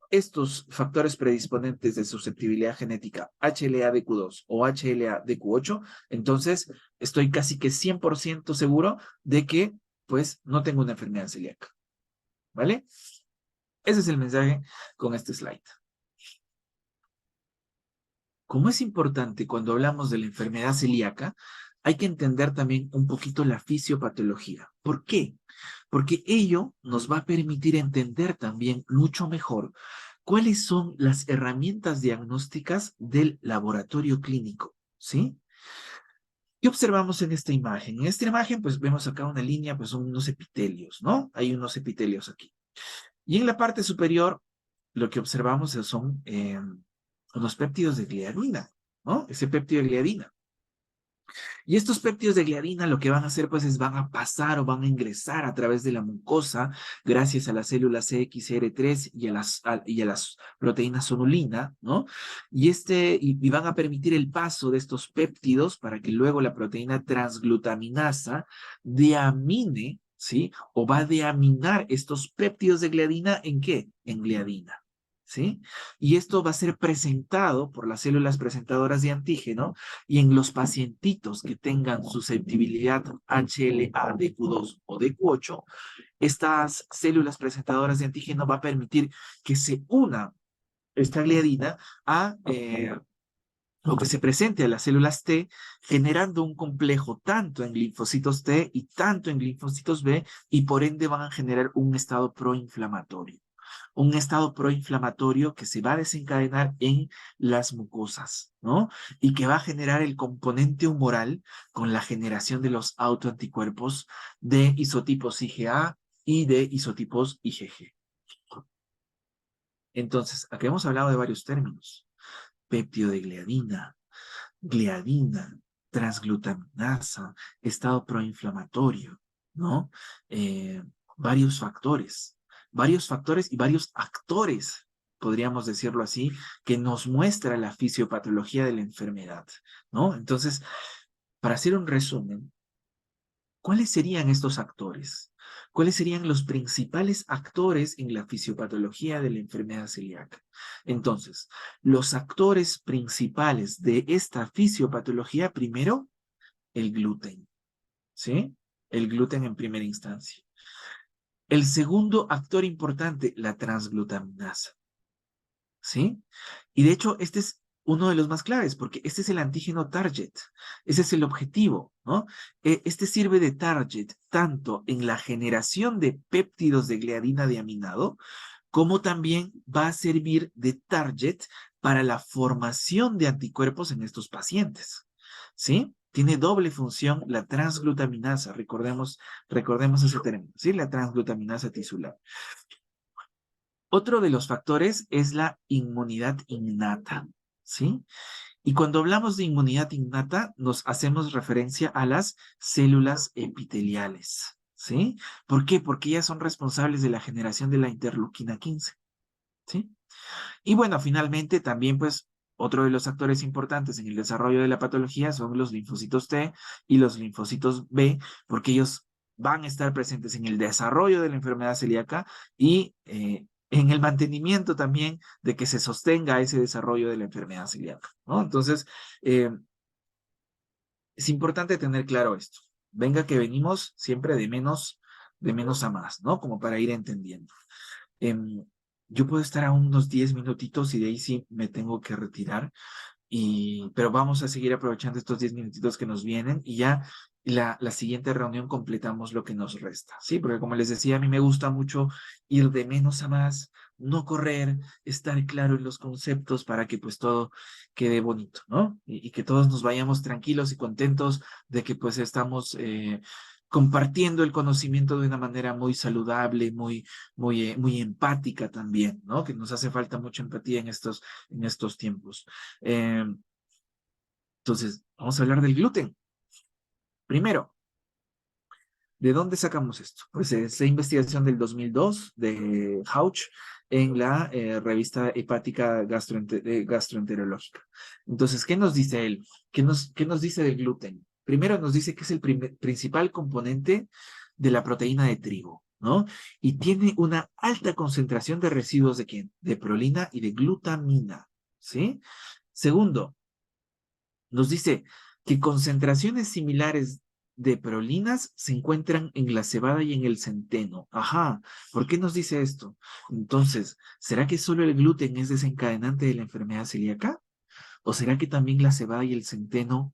estos factores predisponentes de susceptibilidad genética, HLA-DQ2 o HLA-DQ8, entonces estoy casi que 100% seguro de que, pues, no tengo una enfermedad celíaca. ¿Vale? Ese es el mensaje con este slide. Como es importante cuando hablamos de la enfermedad celíaca, hay que entender también un poquito la fisiopatología. ¿Por qué? Porque ello nos va a permitir entender también mucho mejor cuáles son las herramientas diagnósticas del laboratorio clínico, ¿sí? ¿Qué observamos en esta imagen? En esta imagen, pues vemos acá una línea, pues son unos epitelios, ¿no? Hay unos epitelios aquí. Y en la parte superior, lo que observamos son unos péptidos de gliadina, ¿no? Ese péptido de gliadina. Y estos péptidos de gliadina lo que van a hacer, pues, es van a pasar o van a ingresar a través de la mucosa gracias a las células CXCR3 y a las proteínas sonulina, ¿no? Y van a permitir el paso de estos péptidos para que luego la proteína transglutaminasa deamine, ¿sí? O va a deaminar estos péptidos de gliadina ¿en qué? En gliadina. ¿Sí? Y esto va a ser presentado por las células presentadoras de antígeno, y en los pacientitos que tengan susceptibilidad HLA-DQ2 o DQ8, estas células presentadoras de antígeno va a permitir que se una esta gliadina o que se presente a las células T, generando un complejo tanto en linfocitos T y tanto en linfocitos B, y por ende van a generar un estado proinflamatorio. Un estado proinflamatorio que se va a desencadenar en las mucosas, ¿no? Y que va a generar el componente humoral con la generación de los autoanticuerpos de isotipos IgA y de isotipos IgG. Entonces, aquí hemos hablado de varios términos. Péptido de gliadina, transglutaminasa, estado proinflamatorio, ¿no? Varios factores y varios actores, podríamos decirlo así, que nos muestra la fisiopatología de la enfermedad, ¿no? Entonces, para hacer un resumen, ¿cuáles serían estos actores? ¿Cuáles serían los principales actores en la fisiopatología de la enfermedad celíaca? Entonces, los actores principales de esta fisiopatología, primero, el gluten, ¿sí? El gluten en primera instancia. El segundo actor importante, la transglutaminasa. ¿sí? Y de hecho, este es uno de los más claves, porque este es el antígeno target, ese es el objetivo, ¿no? Este sirve de target tanto en la generación de péptidos de gliadina de aminado, como también va a servir de target para la formación de anticuerpos en estos pacientes, ¿sí? Tiene doble función la transglutaminasa, recordemos ese término, ¿sí? La transglutaminasa tisular. Otro de los factores es la inmunidad innata, ¿sí? Y cuando hablamos de inmunidad innata, nos hacemos referencia a las células epiteliales, ¿sí? ¿Por qué? Porque ellas son responsables de la generación de la interleuquina 15, ¿sí? Y bueno, finalmente también pues otro de los actores importantes en el desarrollo de la patología son los linfocitos T y los linfocitos B, porque ellos van a estar presentes en el desarrollo de la enfermedad celíaca y en el mantenimiento también de que se sostenga ese desarrollo de la enfermedad celíaca, ¿no? Entonces, es importante tener claro esto. Venga que venimos siempre de menos a más, ¿no? Como para ir entendiendo. Em, yo puedo estar a unos 10 minutitos y de ahí sí me tengo que retirar, pero vamos a seguir aprovechando estos 10 minutitos que nos vienen y ya la siguiente reunión completamos lo que nos resta, ¿sí? Porque como les decía, a mí me gusta mucho ir de menos a más, no correr, estar claro en los conceptos para que pues todo quede bonito, ¿no? Y que todos nos vayamos tranquilos y contentos de que pues estamos compartiendo el conocimiento de una manera muy saludable, muy empática también, ¿no? Que nos hace falta mucha empatía en estos tiempos. Eh, entonces, vamos a hablar del gluten. Primero, ¿de dónde sacamos esto? Pues es la investigación del 2002 de Hauch en la revista hepática gastroenterológica. Entonces, ¿qué nos dice él? ¿Qué nos dice del gluten? Primero nos dice que es el principal componente de la proteína de trigo, ¿no? Y tiene una alta concentración de residuos de ¿quién? De prolina y de glutamina, ¿sí? Segundo, nos dice que concentraciones similares de prolinas se encuentran en la cebada y en el centeno. Ajá, ¿por qué nos dice esto? Entonces, ¿será que solo el gluten es desencadenante de la enfermedad celíaca? ¿O será que también la cebada y el centeno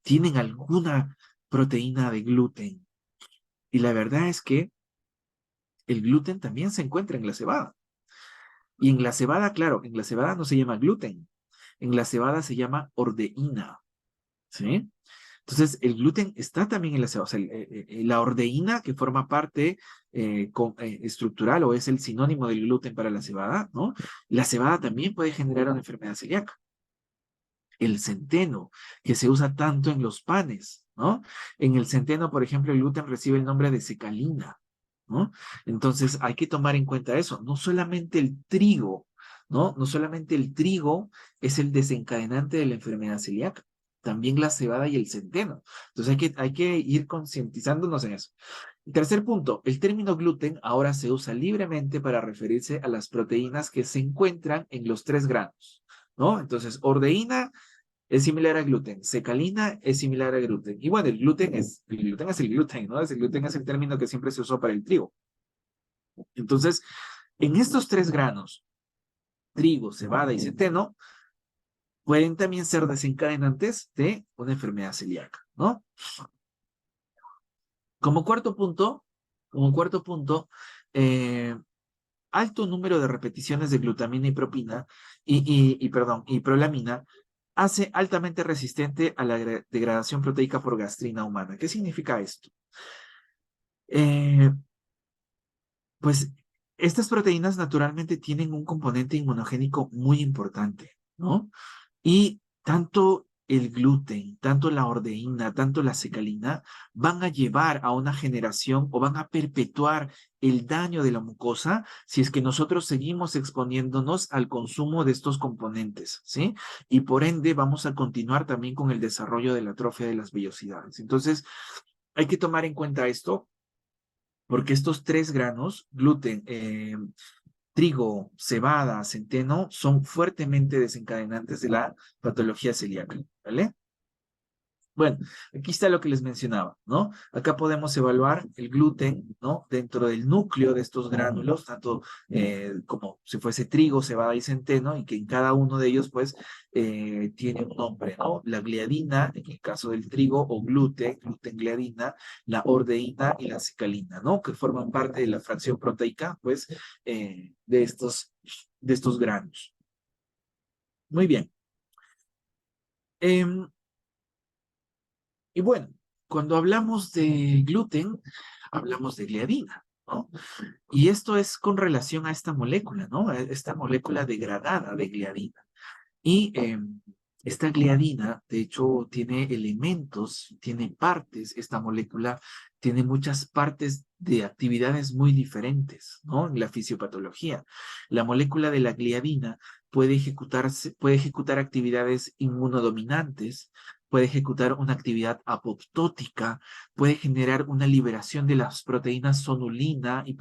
tienen alguna proteína de gluten? Y la verdad es que el gluten también se encuentra en la cebada. Y en la cebada, claro, en la cebada no se llama gluten, en la cebada se llama ordeína, ¿sí? Entonces, el gluten está también en la cebada. O sea, la ordeína, que forma parte estructural o es el sinónimo del gluten para la cebada, ¿no? La cebada también puede generar una enfermedad celíaca. El centeno, que se usa tanto en los panes, ¿no? En el centeno, por ejemplo, el gluten recibe el nombre de secalina, ¿no? Entonces, hay que tomar en cuenta eso. No solamente el trigo, ¿no? No solamente el trigo es el desencadenante de la enfermedad celíaca, también la cebada y el centeno. Entonces, hay que ir concientizándonos en eso. Y tercer punto, el término gluten ahora se usa libremente para referirse a las proteínas que se encuentran en los 3 granos, ¿no? Entonces, ordeína es similar a gluten, secalina es similar a gluten. Y bueno, el gluten es el gluten, ¿no? El gluten es el término que siempre se usó para el trigo. Entonces, en estos 3 granos, trigo, cebada y centeno, pueden también ser desencadenantes de una enfermedad celíaca, ¿no? Como cuarto punto, eh, alto número de repeticiones de glutamina y propina y prolamina hace altamente resistente a la degradación proteica por gastrina humana. ¿Qué significa esto? Eh, pues estas proteínas naturalmente tienen un componente inmunogénico muy importante, ¿no? Y tanto el gluten, tanto la ordeína, tanto la secalina van a llevar a una generación o van a perpetuar el daño de la mucosa si es que nosotros seguimos exponiéndonos al consumo de estos componentes, ¿sí? Y por ende vamos a continuar también con el desarrollo de la atrofia de las vellosidades. Entonces, hay que tomar en cuenta esto porque estos 3 granos, gluten, trigo, cebada, centeno, son fuertemente desencadenantes de la patología celíaca, ¿vale? Bueno, aquí está lo que les mencionaba, ¿no? Acá podemos evaluar el gluten, ¿no? Dentro del núcleo de estos gránulos, tanto como si fuese trigo, cebada y centeno, y que en cada uno de ellos, pues, tiene un nombre, ¿no? La gliadina, en el caso del trigo, o gluten, gliadina, la ordeína y la cicalina, ¿no? Que forman parte de la fracción proteica, pues, de estos granos. Muy bien. Em, Y bueno, cuando hablamos de gluten, hablamos de gliadina, ¿no? Y esto es con relación a esta molécula, ¿no? A esta molécula degradada de gliadina. Y esta gliadina, de hecho, tiene elementos, tiene partes, esta molécula tiene muchas partes de actividades muy diferentes, ¿no? En la fisiopatología. La molécula de la gliadina puede ejecutar actividades inmunodominantes, puede ejecutar una actividad apoptótica, puede generar una liberación de las proteínas sonulina y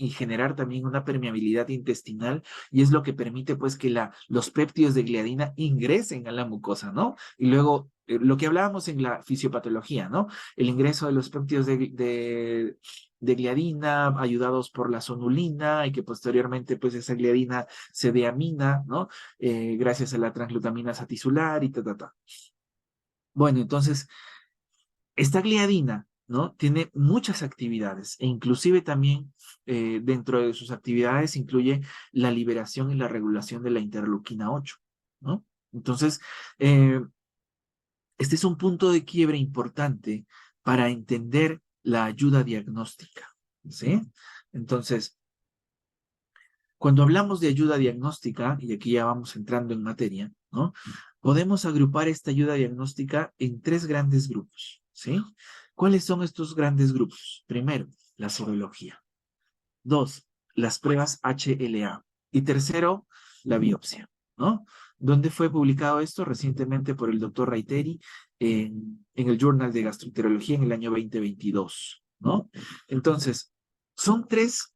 generar también una permeabilidad intestinal, y es lo que permite pues que los péptidos de gliadina ingresen a la mucosa, ¿no? Y luego, lo que hablábamos en la fisiopatología, ¿no? El ingreso de los péptidos de gliadina ayudados por la sonulina y que posteriormente pues esa gliadina se deamina, ¿no? Gracias a la transglutaminasa tisular y ta. Bueno, entonces, esta gliadina, ¿no? Tiene muchas actividades e inclusive también dentro de sus actividades incluye la liberación y la regulación de la interleuquina 8, ¿no? Entonces, este es un punto de quiebre importante para entender la ayuda diagnóstica, ¿sí? Entonces, cuando hablamos de ayuda diagnóstica, y aquí ya vamos entrando en materia, ¿no? Podemos agrupar esta ayuda diagnóstica en tres grandes grupos, ¿sí? ¿Cuáles son estos grandes grupos? Primero, la serología. Dos, las pruebas HLA. Y tercero, la biopsia, ¿no? ¿Dónde fue publicado esto? Recientemente por el doctor Reiteri en el Journal de Gastroenterología en el año 2022, ¿no? Entonces, son tres,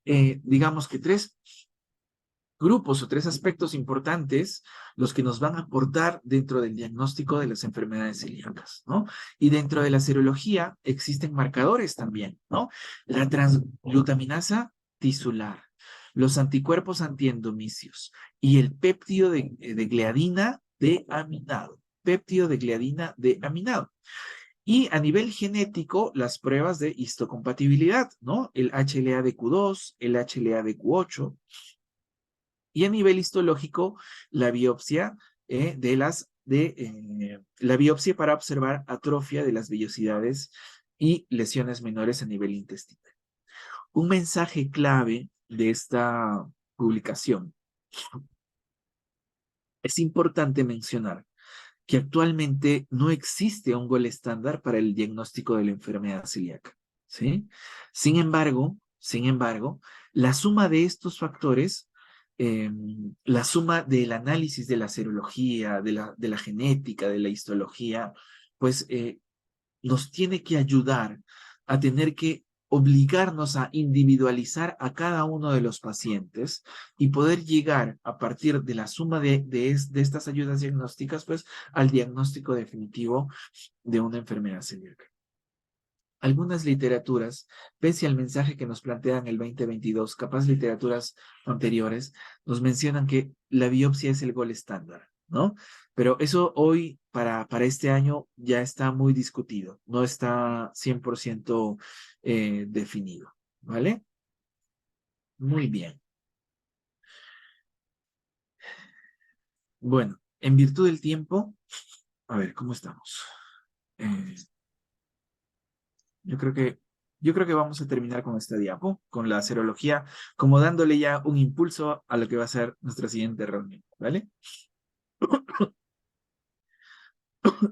digamos que tres grupos o tres aspectos importantes los que nos van a aportar dentro del diagnóstico de las enfermedades celíacas, ¿no? Y dentro de la serología existen marcadores también, ¿no? La transglutaminasa tisular, los anticuerpos antiendomicios y el péptido de gliadina de aminado, péptido de gliadina de aminado. Y a nivel genético, las pruebas de histocompatibilidad, ¿no? El HLA de Q2, el HLA de Q8, y a nivel histológico, la biopsia la biopsia para observar atrofia de las vellosidades y lesiones menores a nivel intestinal. Un mensaje clave de esta publicación. Es importante mencionar que actualmente no existe un gol estándar para el diagnóstico de la enfermedad celíaca, ¿sí? Sin embargo, la suma de estos factores, la suma del análisis de la serología, de la genética, de la histología, pues nos tiene que ayudar a tener que obligarnos a individualizar a cada uno de los pacientes y poder llegar a partir de la suma de estas ayudas diagnósticas, pues, al diagnóstico definitivo de una enfermedad celíaca. Algunas literaturas, pese al mensaje que nos plantean el 2022, capaz literaturas anteriores, nos mencionan que la biopsia es el gol estándar, ¿no? Pero eso hoy, para este año, ya está muy discutido, no está 100% definido, ¿vale? Muy bien. Bueno, en virtud del tiempo, a ver, ¿cómo estamos? Eh, Yo creo que vamos a terminar con esta diapo, con la serología, como dándole ya un impulso a lo que va a ser nuestra siguiente reunión, ¿vale?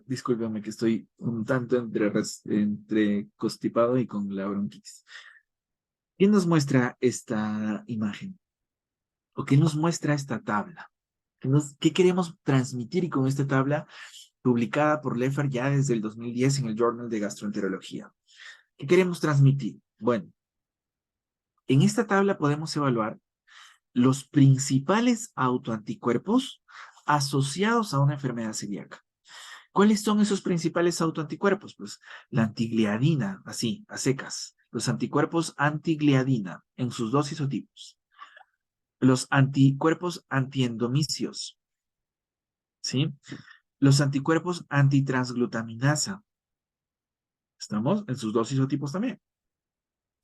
Discúlpame que estoy un tanto entre constipado y con la bronquitis. ¿Qué nos muestra esta imagen? ¿O qué nos muestra esta tabla? ¿Qué queremos transmitir con esta tabla publicada por Leffert ya desde el 2010 en el Journal de Gastroenterología? ¿Qué queremos transmitir? Bueno, en esta tabla podemos evaluar los principales autoanticuerpos asociados a una enfermedad celíaca. ¿Cuáles son esos principales autoanticuerpos? Pues la antigliadina, así, a secas. Los anticuerpos antigliadina en sus dos isotipos. Los anticuerpos antiendomicios, ¿sí? Los anticuerpos antitransglutaminasa. ¿Estamos? En sus dos isotipos también.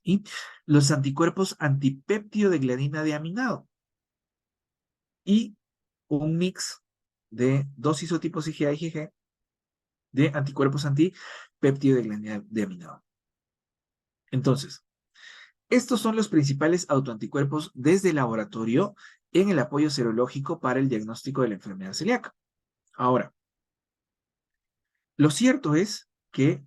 Y los anticuerpos antipéptido de gliadina de aminado. Y un mix de dos isotipos IgA y IgG de anticuerpos antipéptido de gliadina de aminado. Entonces, estos son los principales autoanticuerpos desde el laboratorio en el apoyo serológico para el diagnóstico de la enfermedad celíaca. Ahora, lo cierto es que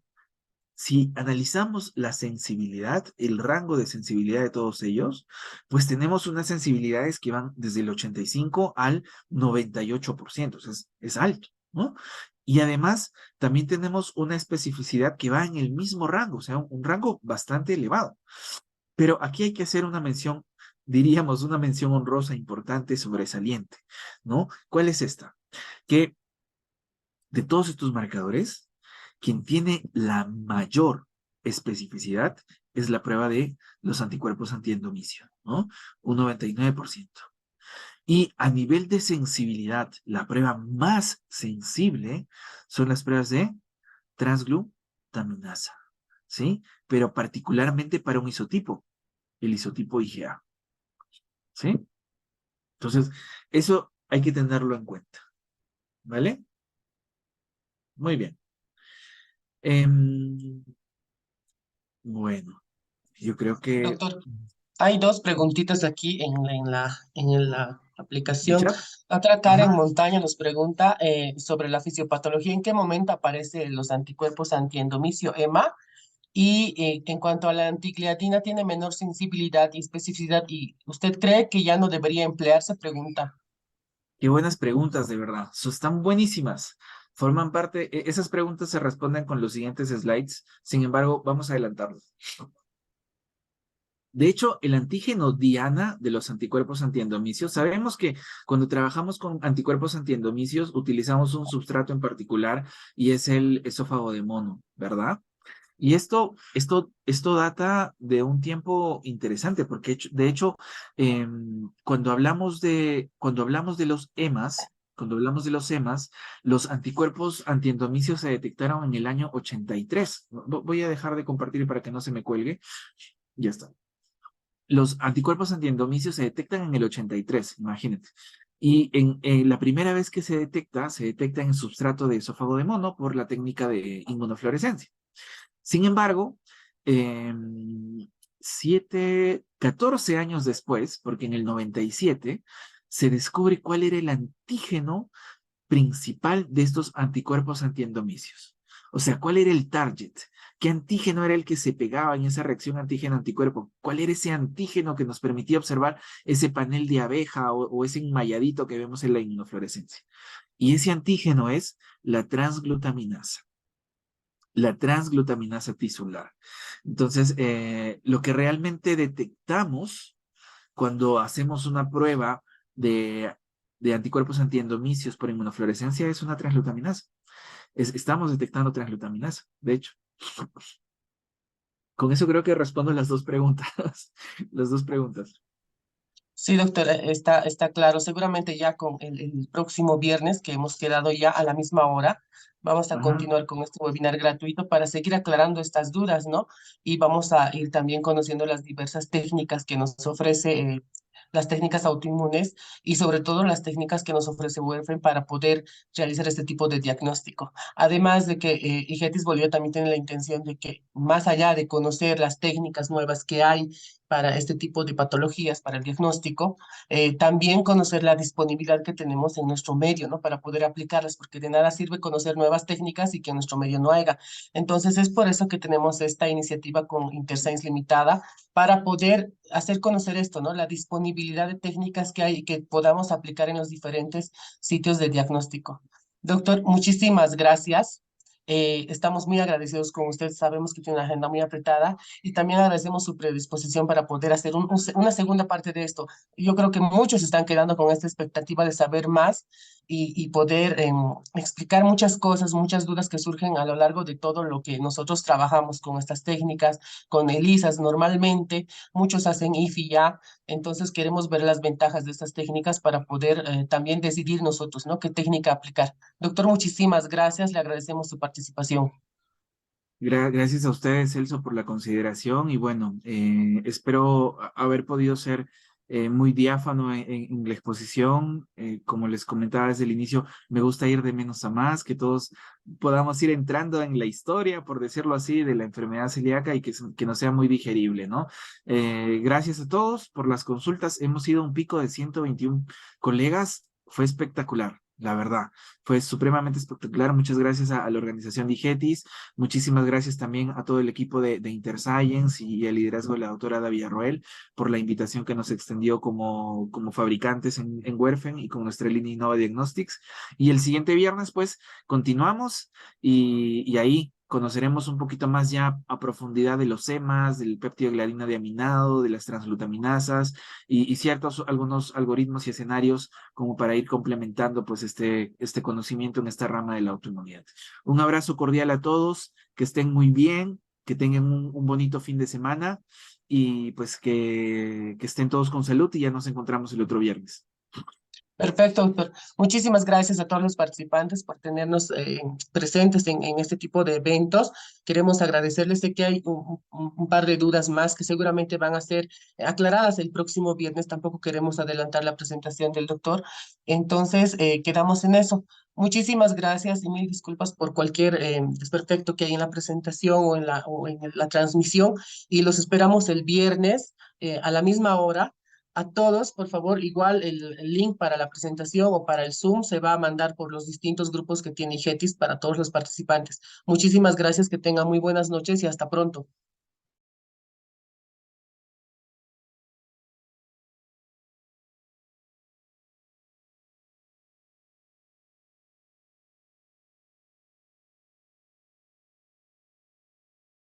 si analizamos la sensibilidad, el rango de sensibilidad de todos ellos, pues tenemos unas sensibilidades que van desde el 85 al 98%, o sea, es alto, ¿no? Y además, también tenemos una especificidad que va en el mismo rango, o sea, un rango bastante elevado. Pero aquí hay que hacer una mención, diríamos, una mención honrosa, importante, sobresaliente, ¿no? ¿Cuál es esta? Que de todos estos marcadores, quien tiene la mayor especificidad es la prueba de los anticuerpos antiendomicio, ¿no? Un 99%. Y a nivel de sensibilidad, la prueba más sensible son las pruebas de transglutaminasa, ¿sí? Pero particularmente para un isotipo, el isotipo IgA, ¿sí? Entonces, eso hay que tenerlo en cuenta, ¿vale? Muy bien. Bueno, yo creo que Doctor, hay dos preguntitas aquí en la el aplicación. chat, Otra Karen ajá, Montaña nos pregunta sobre la fisiopatología. ¿En qué momento aparecen los anticuerpos antiendomicio EMA? Y en cuanto a la antigliadina, ¿tiene menor sensibilidad y especificidad? ¿Y usted cree que ya no debería emplearse? Pregunta. qué buenas preguntas, de verdad. Están buenísimas. Forman parte, esas preguntas se responden con los siguientes slides. Sin embargo, vamos a adelantarlo. De hecho, el antígeno Diana de los anticuerpos antiendomicios, sabemos que cuando trabajamos con anticuerpos antiendomicios utilizamos un substrato en particular y es el esófago de mono, ¿verdad? Y esto data de un tiempo interesante, porque de hecho, cuando hablamos de los EMAs, los anticuerpos antiendomicios se detectaron en el año 83. Voy a dejar de compartir para que no se me cuelgue. Ya está. Los anticuerpos antiendomicios se detectan en el 83, imagínate. Y en la primera vez que se detecta en el substrato de esófago de mono por la técnica de inmunofluorescencia. Sin embargo, 14 años después, porque en el 97 se descubre cuál era el antígeno principal de estos anticuerpos antiendomicios. O sea, ¿cuál era el target? ¿Qué antígeno era el que se pegaba en esa reacción antígeno-anticuerpo? ¿Cuál era ese antígeno que nos permitía observar ese panel de abeja o ese enmayadito que vemos en la inmunofluorescencia? Y ese antígeno es la transglutaminasa tisular. Entonces, lo que realmente detectamos cuando hacemos una prueba de anticuerpos antiendomicios por inmunofluorescencia es una transglutaminasa. Estamos detectando transglutaminasa, de hecho. Con eso creo que respondo las dos preguntas. Las dos preguntas. Sí, doctora, está claro. Seguramente ya con el próximo viernes, que hemos quedado ya a la misma hora, vamos a Ajá. continuar con este webinar gratuito para seguir aclarando estas dudas, ¿no? Y vamos a ir también conociendo las diversas técnicas que nos ofrece, las técnicas autoinmunes y sobre todo las técnicas que nos ofrece Werfen para poder realizar este tipo de diagnóstico. Además de que IGETIS Bolivia también tiene la intención de que, más allá de conocer las técnicas nuevas que hay para este tipo de patologías, para el diagnóstico, también conocer la disponibilidad que tenemos en nuestro medio, ¿no? Para poder aplicarlas, porque de nada sirve conocer nuevas técnicas y que en nuestro medio no haya. Entonces, es por eso que tenemos esta iniciativa con InterScience Limitada, para poder hacer conocer esto, ¿no? La disponibilidad de técnicas que hay y que podamos aplicar en los diferentes sitios de diagnóstico. Doctor, muchísimas gracias. Estamos muy agradecidos con usted. Sabemos que tiene una agenda muy apretada y también agradecemos su predisposición para poder hacer una segunda parte de esto. Yo creo que muchos están quedando con esta expectativa de saber más y poder explicar muchas cosas, muchas dudas que surgen a lo largo de todo lo que nosotros trabajamos con estas técnicas, con ELISAs normalmente, muchos hacen IFI ya, entonces queremos ver las ventajas de estas técnicas para poder también decidir nosotros, ¿no? ¿Qué técnica aplicar? Doctor, muchísimas gracias, le agradecemos su participación. Gracias a ustedes, Celso, por la consideración y bueno, espero haber podido ser muy diáfano en la exposición. Como les comentaba desde el inicio, me gusta ir de menos a más, que todos podamos ir entrando en la historia, por decirlo así, de la enfermedad celíaca y que no sea muy digerible, ¿no? Gracias a todos por las consultas. Hemos ido a un pico de 121 colegas. Fue espectacular, la verdad. Fue supremamente espectacular. Muchas gracias a la organización Digetis. Muchísimas gracias también a todo el equipo de InterScience y el liderazgo de la doctora Ada Villarroel por la invitación que nos extendió como fabricantes en Werfen y con nuestra línea Innova Diagnostics. Y el siguiente viernes, pues, continuamos y ahí conoceremos un poquito más ya a profundidad de los EMAs, del péptido glarina de aminado, de las transglutaminasas y ciertos algunos algoritmos y escenarios como para ir complementando pues este conocimiento en esta rama de la autoinmunidad. Un abrazo cordial a todos, que estén muy bien, que tengan un bonito fin de semana y pues que estén todos con salud y ya nos encontramos el otro viernes. Perfecto, doctor. Muchísimas gracias a todos los participantes por tenernos presentes en este tipo de eventos. Queremos agradecerles. Sé que hay un par de dudas más que seguramente van a ser aclaradas el próximo viernes. Tampoco queremos adelantar la presentación del doctor. Entonces, quedamos en eso. Muchísimas gracias y mil disculpas por cualquier desperfecto que hay en la presentación o en la transmisión. Y los esperamos el viernes a la misma hora. A todos, por favor, igual el link para la presentación o para el Zoom se va a mandar por los distintos grupos que tiene IGETIS para todos los participantes. Muchísimas gracias, que tengan muy buenas noches y hasta pronto.